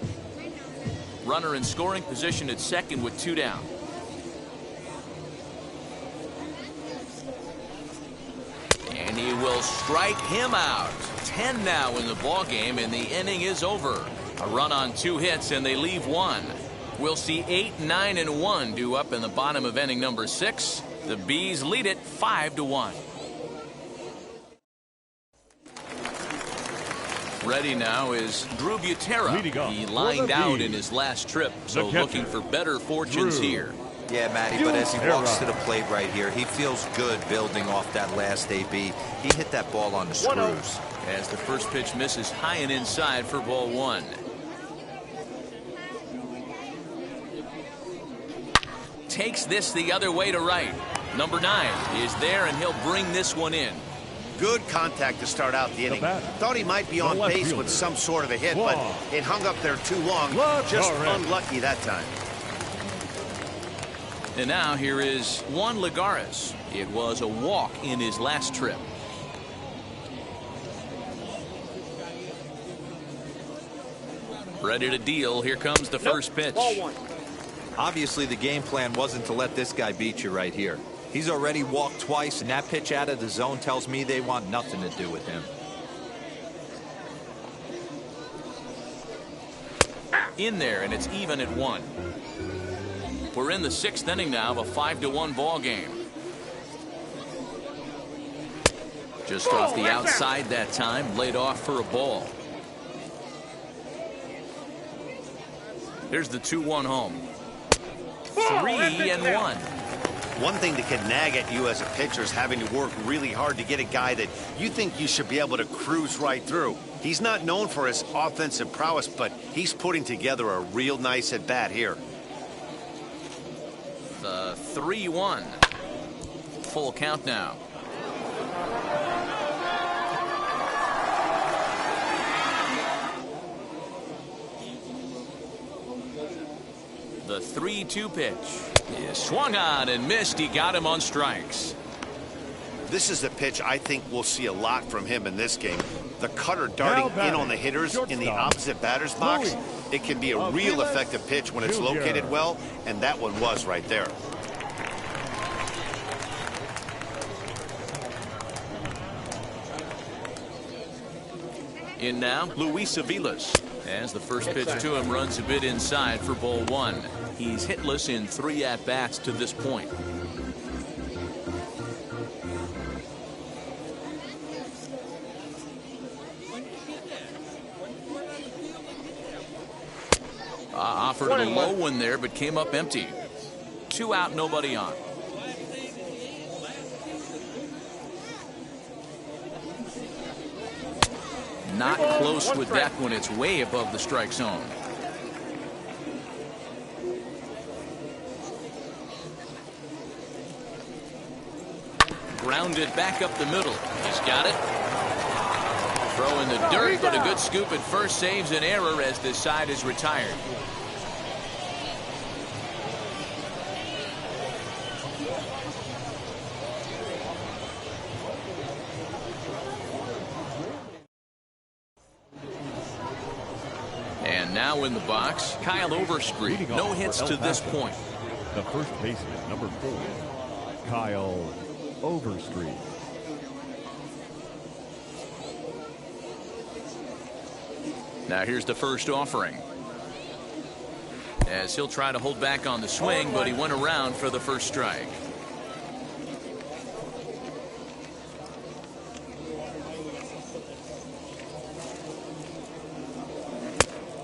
Runner in scoring position at second with 2 down. And he will strike him out. 10 now in the ball game, and the inning is over. A run on 2 hits, and they leave 1. We'll see 8, 9, and 1 due up in the bottom of inning number 6. The Bees lead it 5-1. Ready now is Drew Butera. He lined out in his last trip, so looking for better fortunes here. Yeah, Matty, but as he walks to the plate right here, he feels good building off that last AB. He hit that ball on the screws. As the first pitch misses high and inside for ball 1. Takes this the other way to right. Number 9 is there, and he'll bring this one in. Good contact to start out the inning. Thought he might be on base with some sort of a hit, but it hung up there too long. Just unlucky that time. And now here is Juan Lagares. It was a walk in his last trip. Ready to deal. Here comes the first pitch. Obviously, the game plan wasn't to let this guy beat you right here. He's already walked twice, and that pitch out of the zone tells me they want nothing to do with him. In there, and it's even at 1. We're in the 6th inning now of a 5-1 ball game. Just off the outside that time, laid off for a ball. Here's the 2-1 home. 3-1. One thing that can nag at you as a pitcher is having to work really hard to get a guy that you think you should be able to cruise right through. He's not known for his offensive prowess, but he's putting together a real nice at bat here. The 3-1. Full count now. The 3-2 pitch is swung on and missed. He got him on strikes. This is a pitch I think we'll see a lot from him in this game. The cutter darting in on the hitters in the opposite batter's box. It can be a real effective pitch when it's located well, and that one was right there. In now, Luis Aviles. As the first pitch to him runs a bit inside for ball one. He's hitless in 3 at-bats to this point. Offered a low one there, but came up empty. 2 out, nobody on. Not close with that one. It's way above the strike zone. Grounded back up the middle. He's got it. Throw in the dirt, but a good scoop at first saves an error as this side is retired. And now in the box, Kyle Overstreet. No hits to this point. The first baseman, number 4, Kyle Overstreet. Now here's the first offering. As he'll try to hold back on the swing, but he went around for the first strike.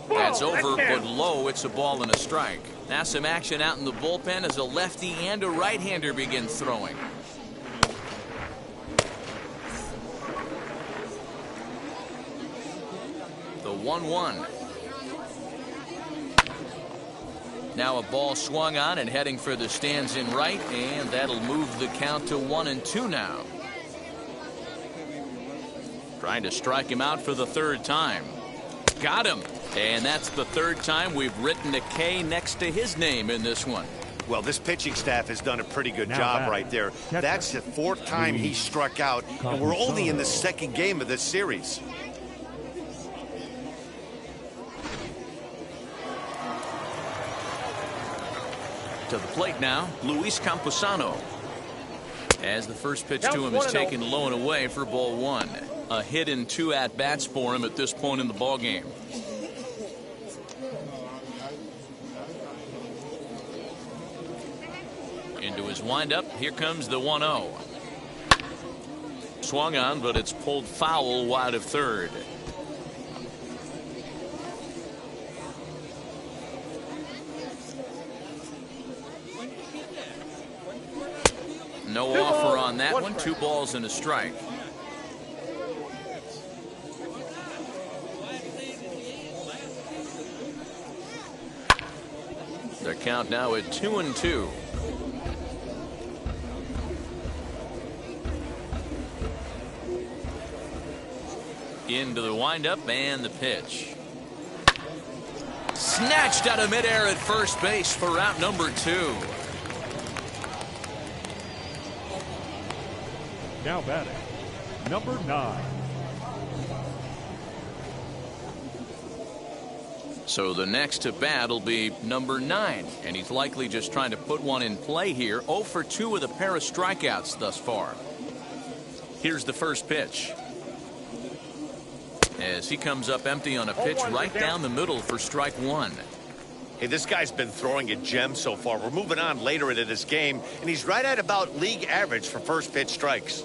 That's over, but low. It's a ball and a strike. Now some action out in the bullpen as a lefty and a right-hander begin throwing. The 1-1. Now a ball swung on and heading for the stands in right, and that'll move the count to 1-2 now. Trying to strike him out for the 3rd time. Got him. And that's the 3rd time we've written a K next to his name in this one. Well, this pitching staff has done a pretty good job right there. That's the 4th time he struck out, and we're only in the 2nd game of this series. To the plate now, Luis Camposano. As the first pitch to him is taken low and away for ball 1. A hit in 2 at-bats for him at this point in the ballgame. Into his windup, here comes the 1-0. Swung on, but it's pulled foul wide of 3rd. No offer on that one. 2 balls and a strike. Their count now at 2-2. Into the windup and the pitch. Snatched out of midair at first base for out number 2. Now batting, number 9. So the next to bat will be number 9, and he's likely just trying to put one in play here. 0 for 2 with a pair of strikeouts thus far. Here's the first pitch. As he comes up empty on a pitch right down the middle for strike 1. Hey, this guy's been throwing a gem so far. We're moving on later into this game, and he's right at about league average for first pitch strikes.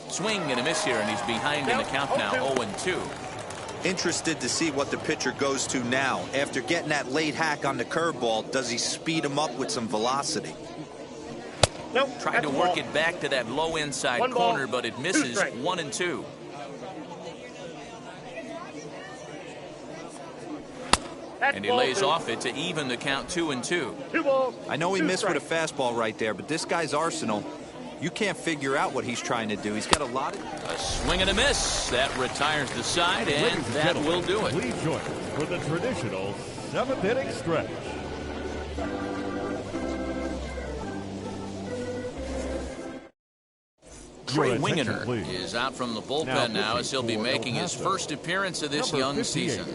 Swing and a miss here, and he's behind in the count now, 0-2. Interested to see what the pitcher goes to now. After getting that late hack on the curveball, does he speed him up with some velocity? Nope. Tried to work it back to that low inside corner, but it misses. 1-2. And he lays off it to even the count 2-2. I know he missed with a fastball right there, but this guy's arsenal, you can't figure out what he's trying to do. He's got a lot of... A swing and a miss. That retires the side, and that will do it. Please join us for the traditional 7th inning stretch. Trey Wingeter is out from the bullpen now as he'll be making his first appearance of this young season.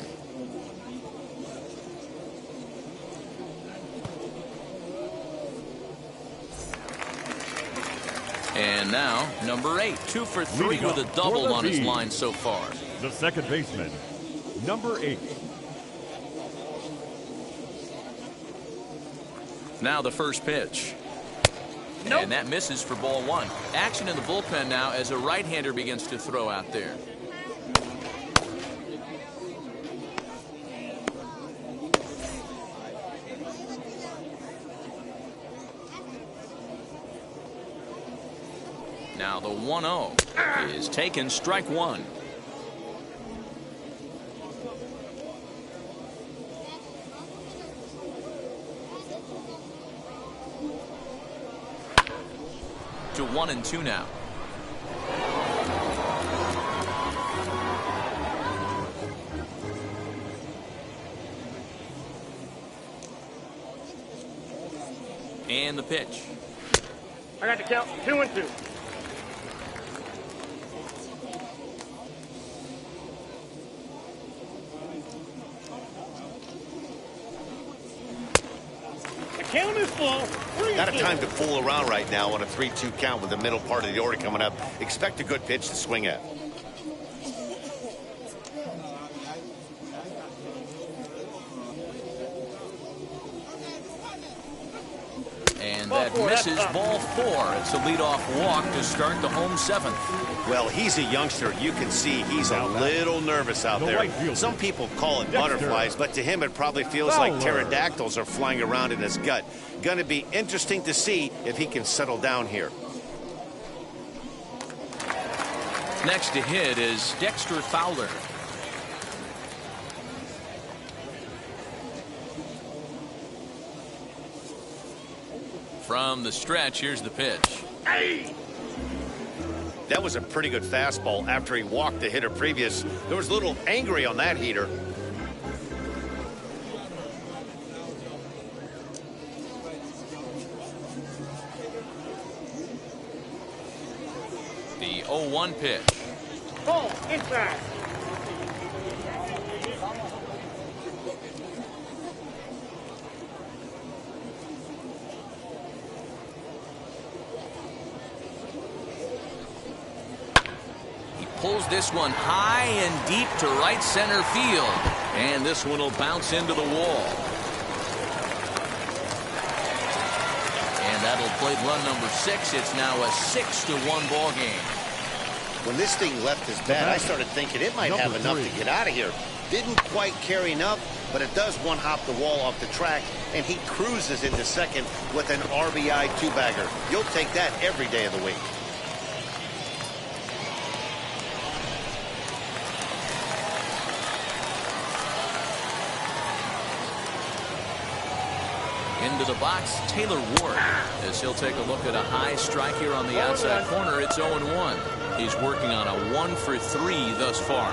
And now, number 8, 2 for 3 with a double on his line so far. the second baseman, number 8. Now the first pitch. Nope. And that misses for ball 1. Action in the bullpen now as a right-hander begins to throw out there. Now the 1-0 is taken, strike 1. To 1-2 now. And the pitch. I got the count. 2-2. The count is full. 3-2. Not a time to fool around right now on a 3-2 count with the middle part of the order coming up. Expect a good pitch to swing at. And that misses, ball 4. It's a leadoff walk to start the home 7th. Well, he's a youngster. You can see he's a little nervous out there. Some people call it butterflies, but to him it probably feels like pterodactyls are flying around in his gut. Going to be interesting to see if he can settle down here. Next to hit is Dexter Fowler. From the stretch, here's the pitch. Hey! That was a pretty good fastball after he walked the hitter previous. There was a little angry on that heater. The 0-1 pitch. Ball inside. Pulls this one high and deep to right center field. And this one will bounce into the wall. And that'll play run number 6. It's now a 6-1 ball game. When this thing left his bat, I started thinking it might have enough to get out of here. Didn't quite carry enough, but it does one-hop the wall off the track, and he cruises into second with an RBI two-bagger. You'll take that every day of the week. Into the box, Taylor Ward, as he'll take a look at a high strike here on the outside corner. It's 0-1. He's working on a 1-for-3 thus far.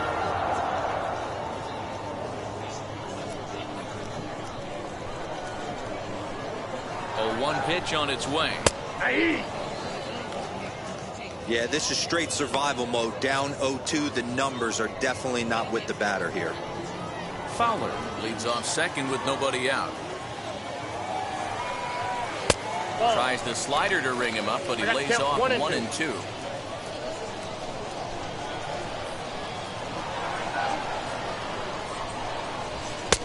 0-1 pitch on its way. Yeah, this is straight survival mode. Down 0-2. The numbers are definitely not with the batter here. Fowler leads off second with nobody out. Tries the slider to ring him up, but he lays off 1-2.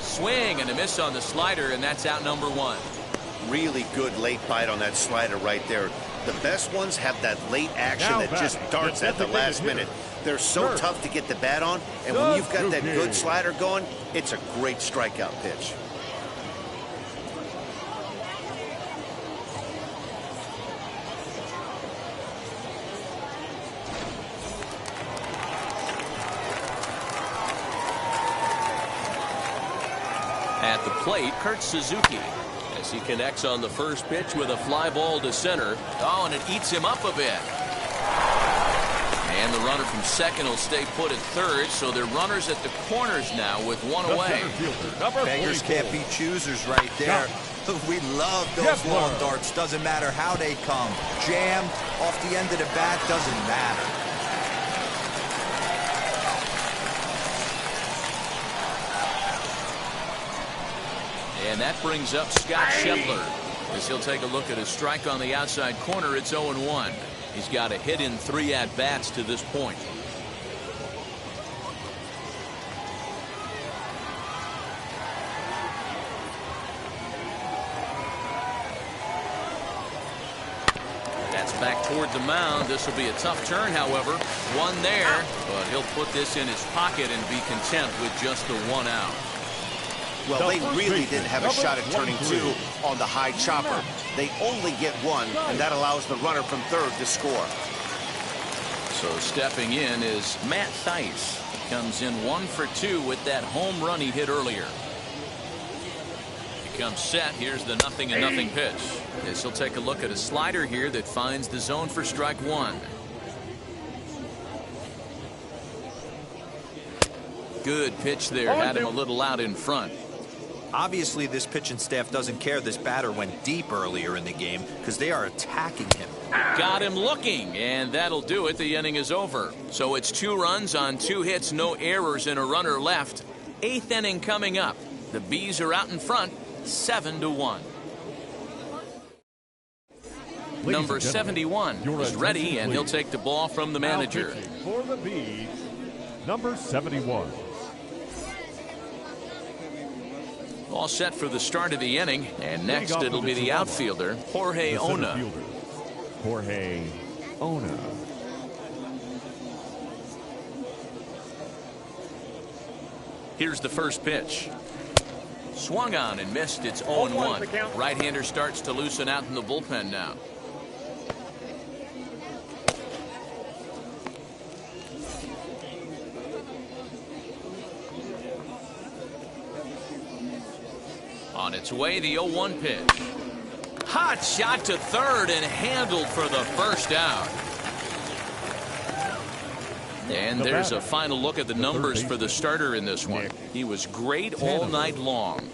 Swing and a miss on the slider, and that's out number 1. Really good late bite on that slider right there. The best ones have that late action that just darts at the last minute. They're so tough to get the bat on, and when you've got that good slider going, it's a great strikeout pitch. At the plate, Kurt Suzuki, as he connects on the first pitch with a fly ball to center. Oh, and it eats him up a bit. And the runner from second will stay put at third, so they're runners at the corners now with one away. Beggars can't be choosers right there. We love those long darts. Doesn't matter how they come. Jammed off the end of the bat, doesn't matter. And that brings up Scott Scheffler, as he'll take a look at a strike on the outside corner. It's 0-1. He's got a hit in 3 at-bats to this point. toward the mound. This will be a tough turn, however. One there, but he'll put this in his pocket and be content with just the one out. Well, they really didn't have a shot at turning 2 on the high chopper. They only get 1, and that allows the runner from third to score. So stepping in is Matt Theis. Comes in 1 for 2 with that home run he hit earlier. He comes set. Here's the 0-0 pitch. This will take a look at a slider here that finds the zone for strike 1. Good pitch there. Had him a little out in front. Obviously, this pitching staff doesn't care this batter went deep earlier in the game because they are attacking him. Got him looking, and that'll do it. The inning is over. So it's 2 runs on 2 hits, no errors, and a runner left. 8th inning coming up. The Bees are out in front, 7-1. Number 71 is ready, and he'll take the ball from the manager. For the Bees, number 71. All set for the start of the inning, and next it'll be the outfielder, Jorge Ona. Jorge Ona. Here's the first pitch. Swung on and missed. It's 0-1. Right-hander starts to loosen out in the bullpen now. On its way, the 0-1 pitch. Hot shot to third and handled for the first out. And there's a final look at the numbers for the starter in this one. He was great all night long.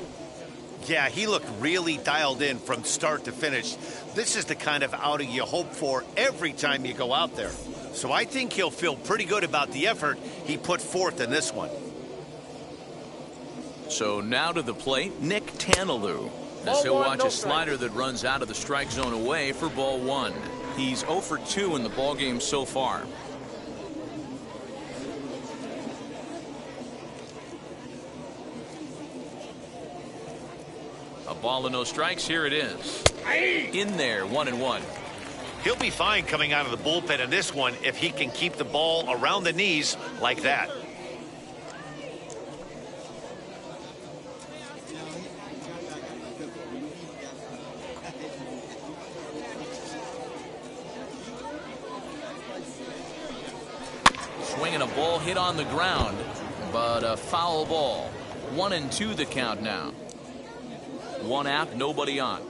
Yeah, he looked really dialed in from start to finish. This is the kind of outing you hope for every time you go out there. So I think he'll feel pretty good about the effort he put forth in this one. So now to the plate, Nick Tanalou. As he'll watch a slider that runs out of the strike zone away for ball 1. He's 0 for 2 in the ballgame so far. A ball and no strikes. Here it is. In there, 1-1. He'll be fine coming out of the bullpen in this one if he can keep the ball around the knees like that. Swinging a ball hit on the ground, but a foul ball. 1-2 the count now. 1 out, nobody on.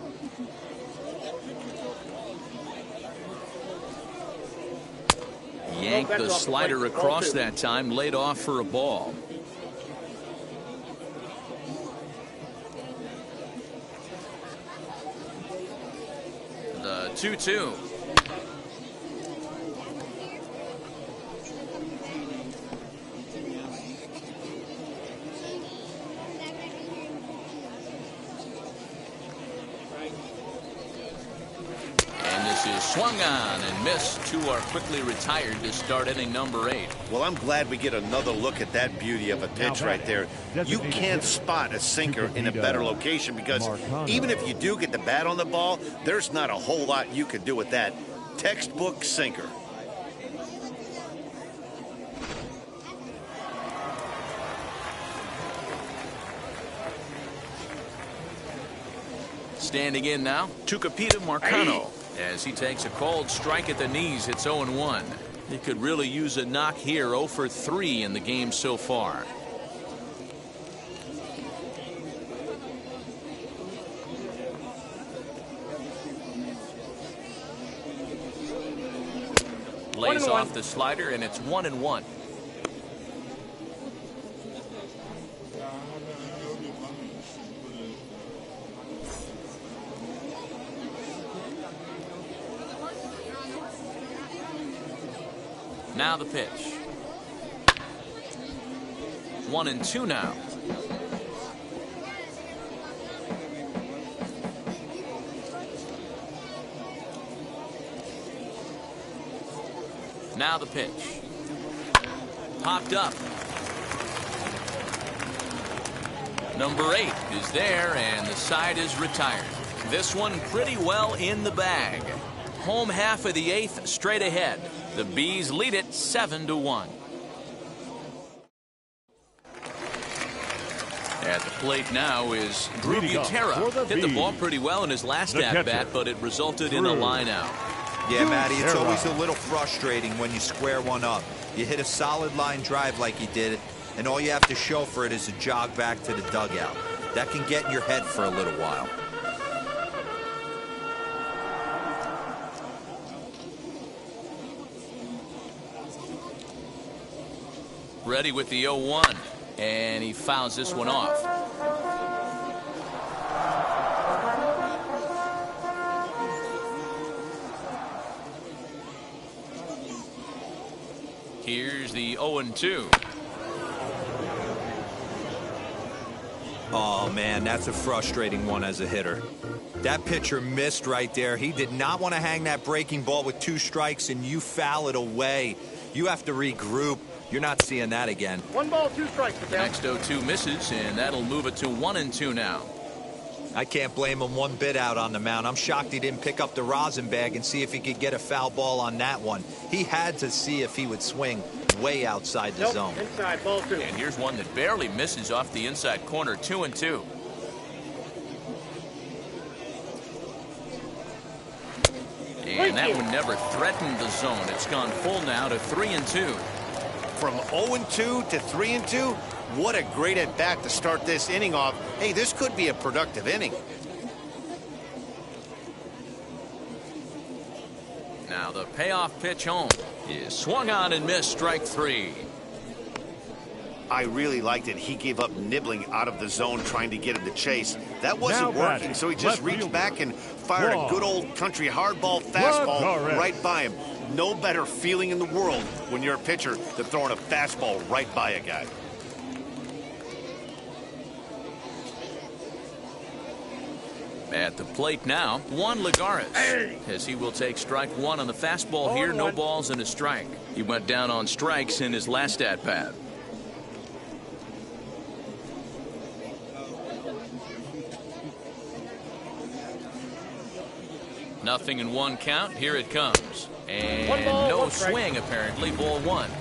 Yanked the slider across that time, laid off for a ball. The 2-2. Swung on and missed. 2 are quickly retired to start inning number 8. Well, I'm glad we get another look at that beauty of a pitch right there. You can't spot a sinker in a better location because even if you do get the bat on the ball, there's not a whole lot you can do with that. Textbook sinker. Standing in now, Tucupita Marcano. As he takes a cold strike at the knees, it's 0-1. He could really use a knock here. 0 for 3 in the game so far. Lays off the slider, and it's 1-1. Now the pitch. 1-2 now. Now the pitch. Popped up. Number 8 is there, and the side is retired. This one pretty well in the bag. home half of the 8th straight ahead. The Bees lead it 7-1. At the plate now is Drew Butera. Hit the ball pretty well in his last at-bat, but it resulted in a line-out. Yeah, Matty, it's always a little frustrating when you square one up. You hit a solid line drive like he did, and all you have to show for it is a jog back to the dugout. That can get in your head for a little while. Ready with the 0-1, and he fouls this one off. Here's the 0-2. Oh, man, that's a frustrating one as a hitter. That pitcher missed right there. He did not want to hang that breaking ball with 2 strikes, and you foul it away. You have to regroup. You're not seeing that again. 1 ball, 2 strikes. Next 0-2 misses, and that'll move it to 1-2 now. I can't blame him one bit out on the mound. I'm shocked he didn't pick up the rosin bag and see if he could get a foul ball on that one. He had to see if he would swing way outside the zone. Inside, ball 2. And here's one that barely misses off the inside corner, 2-2. And that one never threatened the zone. It's gone full now to 3-2. From 0-2 to 3-2, what a great at-bat to start this inning off. Hey, this could be a productive inning. Now the payoff pitch home is swung on and missed, strike 3. I really liked it. He gave up nibbling out of the zone trying to get him to chase. That wasn't working, so he just reached back and fired a good old country hardball fastball right by him. No better feeling in the world when you're a pitcher than throwing a fastball right by a guy. At the plate now, Juan Lagares, as he will take strike 1 on the fastball here. No balls and a strike. He went down on strikes in his last at-bat. Nothing in 1 count. Here it comes. And no swing, apparently. Ball 1.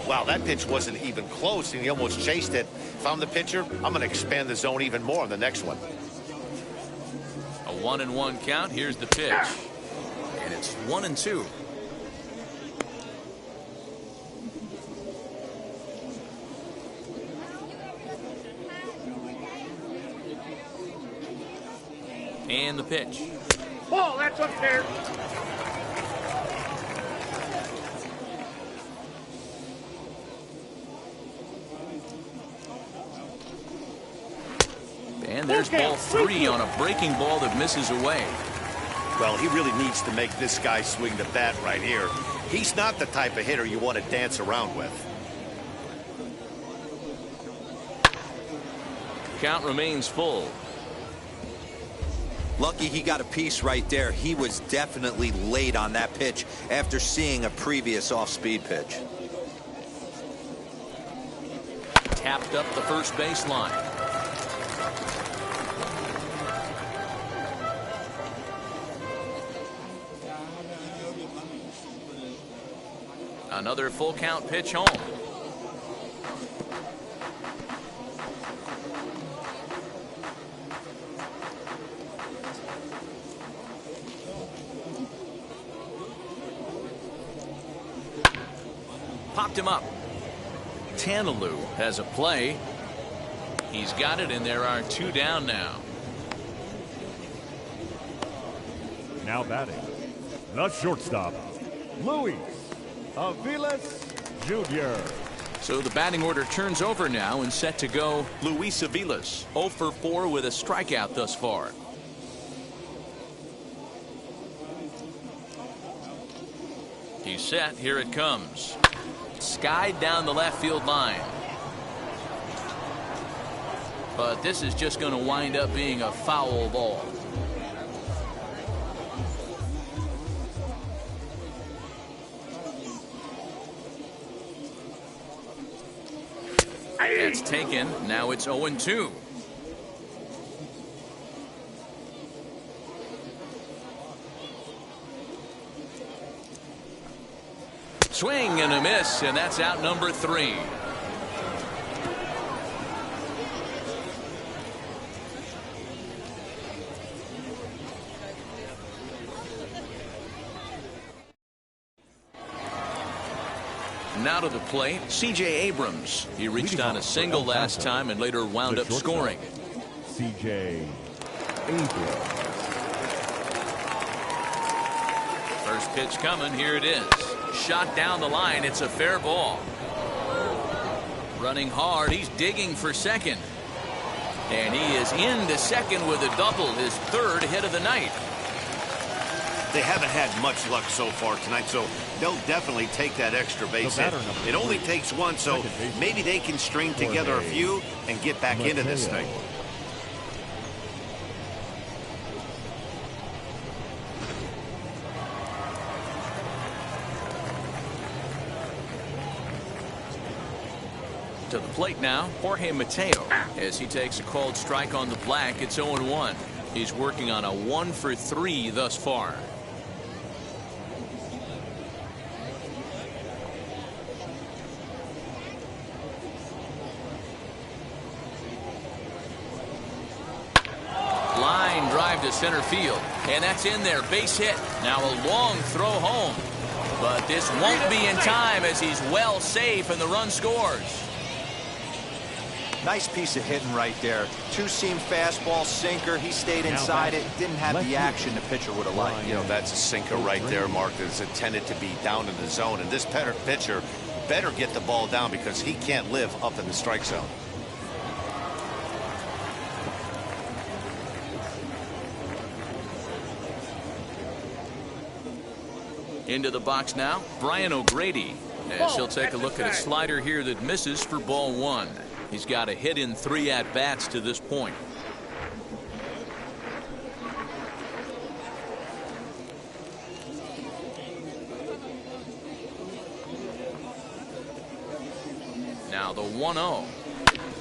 Wow, that pitch wasn't even close, and he almost chased it. If I'm the pitcher, I'm going to expand the zone even more on the next one. A 1-1 count. Here's the pitch. And it's 1-2. And the pitch. Ball, that's up there. And there's ball 3 on a breaking ball that misses away. Well, he really needs to make this guy swing the bat right here. He's not the type of hitter you want to dance around with. Count remains full. Lucky he got a piece right there. He was definitely late on that pitch after seeing a previous off-speed pitch. Tapped up the first baseline. Another full count pitch home. Popped him up. Tanalou has a play. He's got it, and there are 2 down now. Now batting, the shortstop, Luis Aviles Jr. So the batting order turns over now and set to go. Luis Aviles, 0 for 4 with a strikeout thus far. He's set. Here it comes. Skied down the left field line. But this is just going to wind up being a foul ball. It's taken. Now it's 0-2. Swing and a miss, and that's out number 3. Now to the plate, C.J. Abrams. He reached on a single last time and later wound up scoring. C.J. Abrams. First pitch coming. Here it is. Shot down the line. It's a fair ball. Running hard. He's digging for second. And he is into second with a double, his 3rd hit of the night. They haven't had much luck so far tonight, so they'll definitely take that extra base hit. It only takes one, so maybe they can string together a few and get back into this thing. To the plate now, Jorge Mateo, as he takes a called strike on the black. It's 0-1. He's working on a 1 for 3 thus far. Line drive to center field, and that's in there. Base hit. Now a long throw home, but this won't be in time as he's well safe and the run scores. Nice piece of hitting right there. Two-seam fastball, sinker. He stayed inside it. Didn't have the action the pitcher would have liked. You know, that's a sinker right there, Mark, that's intended to be down in the zone. And this pitcher better get the ball down because he can't live up in the strike zone. Into the box now, Brian O'Grady, as he'll take a look at a slider here that misses for ball 1. He's got a hit in 3 at-bats to this point. Now the 1-0.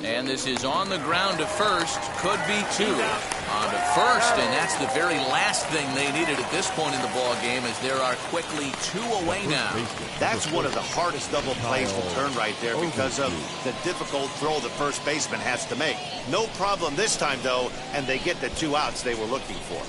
And this is on the ground to first. Could be 2. On to first, and that's the very last thing they needed at this point in the ball game, as there are quickly 2 away now. That's one of the hardest double plays to turn right there because of the difficult throw the first baseman has to make. No problem this time, though, and they get the 2 outs they were looking for.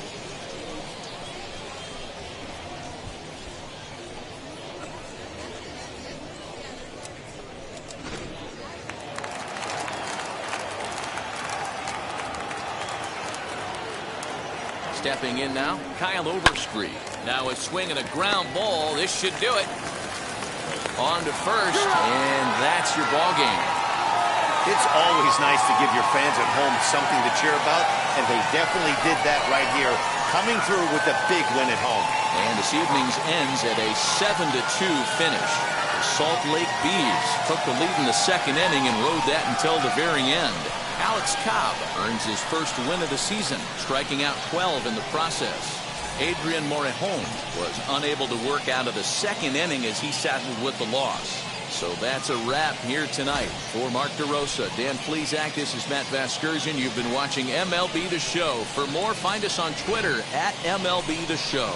Stepping in now, Kyle Overstreet. Now a swing and a ground ball. This should do it. On to first, and that's your ball game. It's always nice to give your fans at home something to cheer about, and they definitely did that right here, coming through with a big win at home. And this evening's ends at a 7-2 finish. The Salt Lake Bees took the lead in the 2nd inning and rode that until the very end. Alex Cobb earns his first win of the season, striking out 12 in the process. Adrian Morejon was unable to work out of the 2nd inning as he settled with the loss. So that's a wrap here tonight. For Mark DeRosa, Dan Plesac, this is Matt Vasgersian. You've been watching MLB The Show. For more, find us on Twitter at MLB The Show.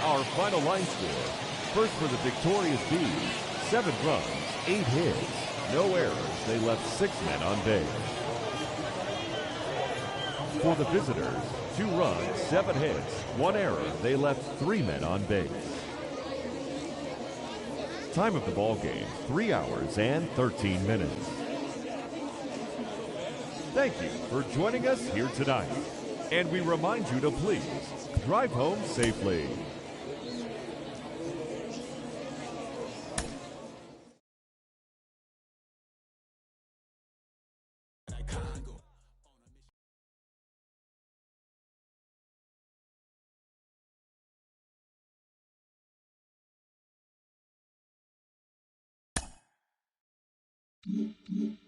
Our final line score. First for the victorious Bees, 7 runs, 8 hits, no errors. They left 6 men on base. For the visitors, 2 runs, 7 hits, 1 error. They left 3 men on base. Time of the ball game, 3 hours and 13 minutes. Thank you for joining us here tonight. And we remind you to please drive home safely. you.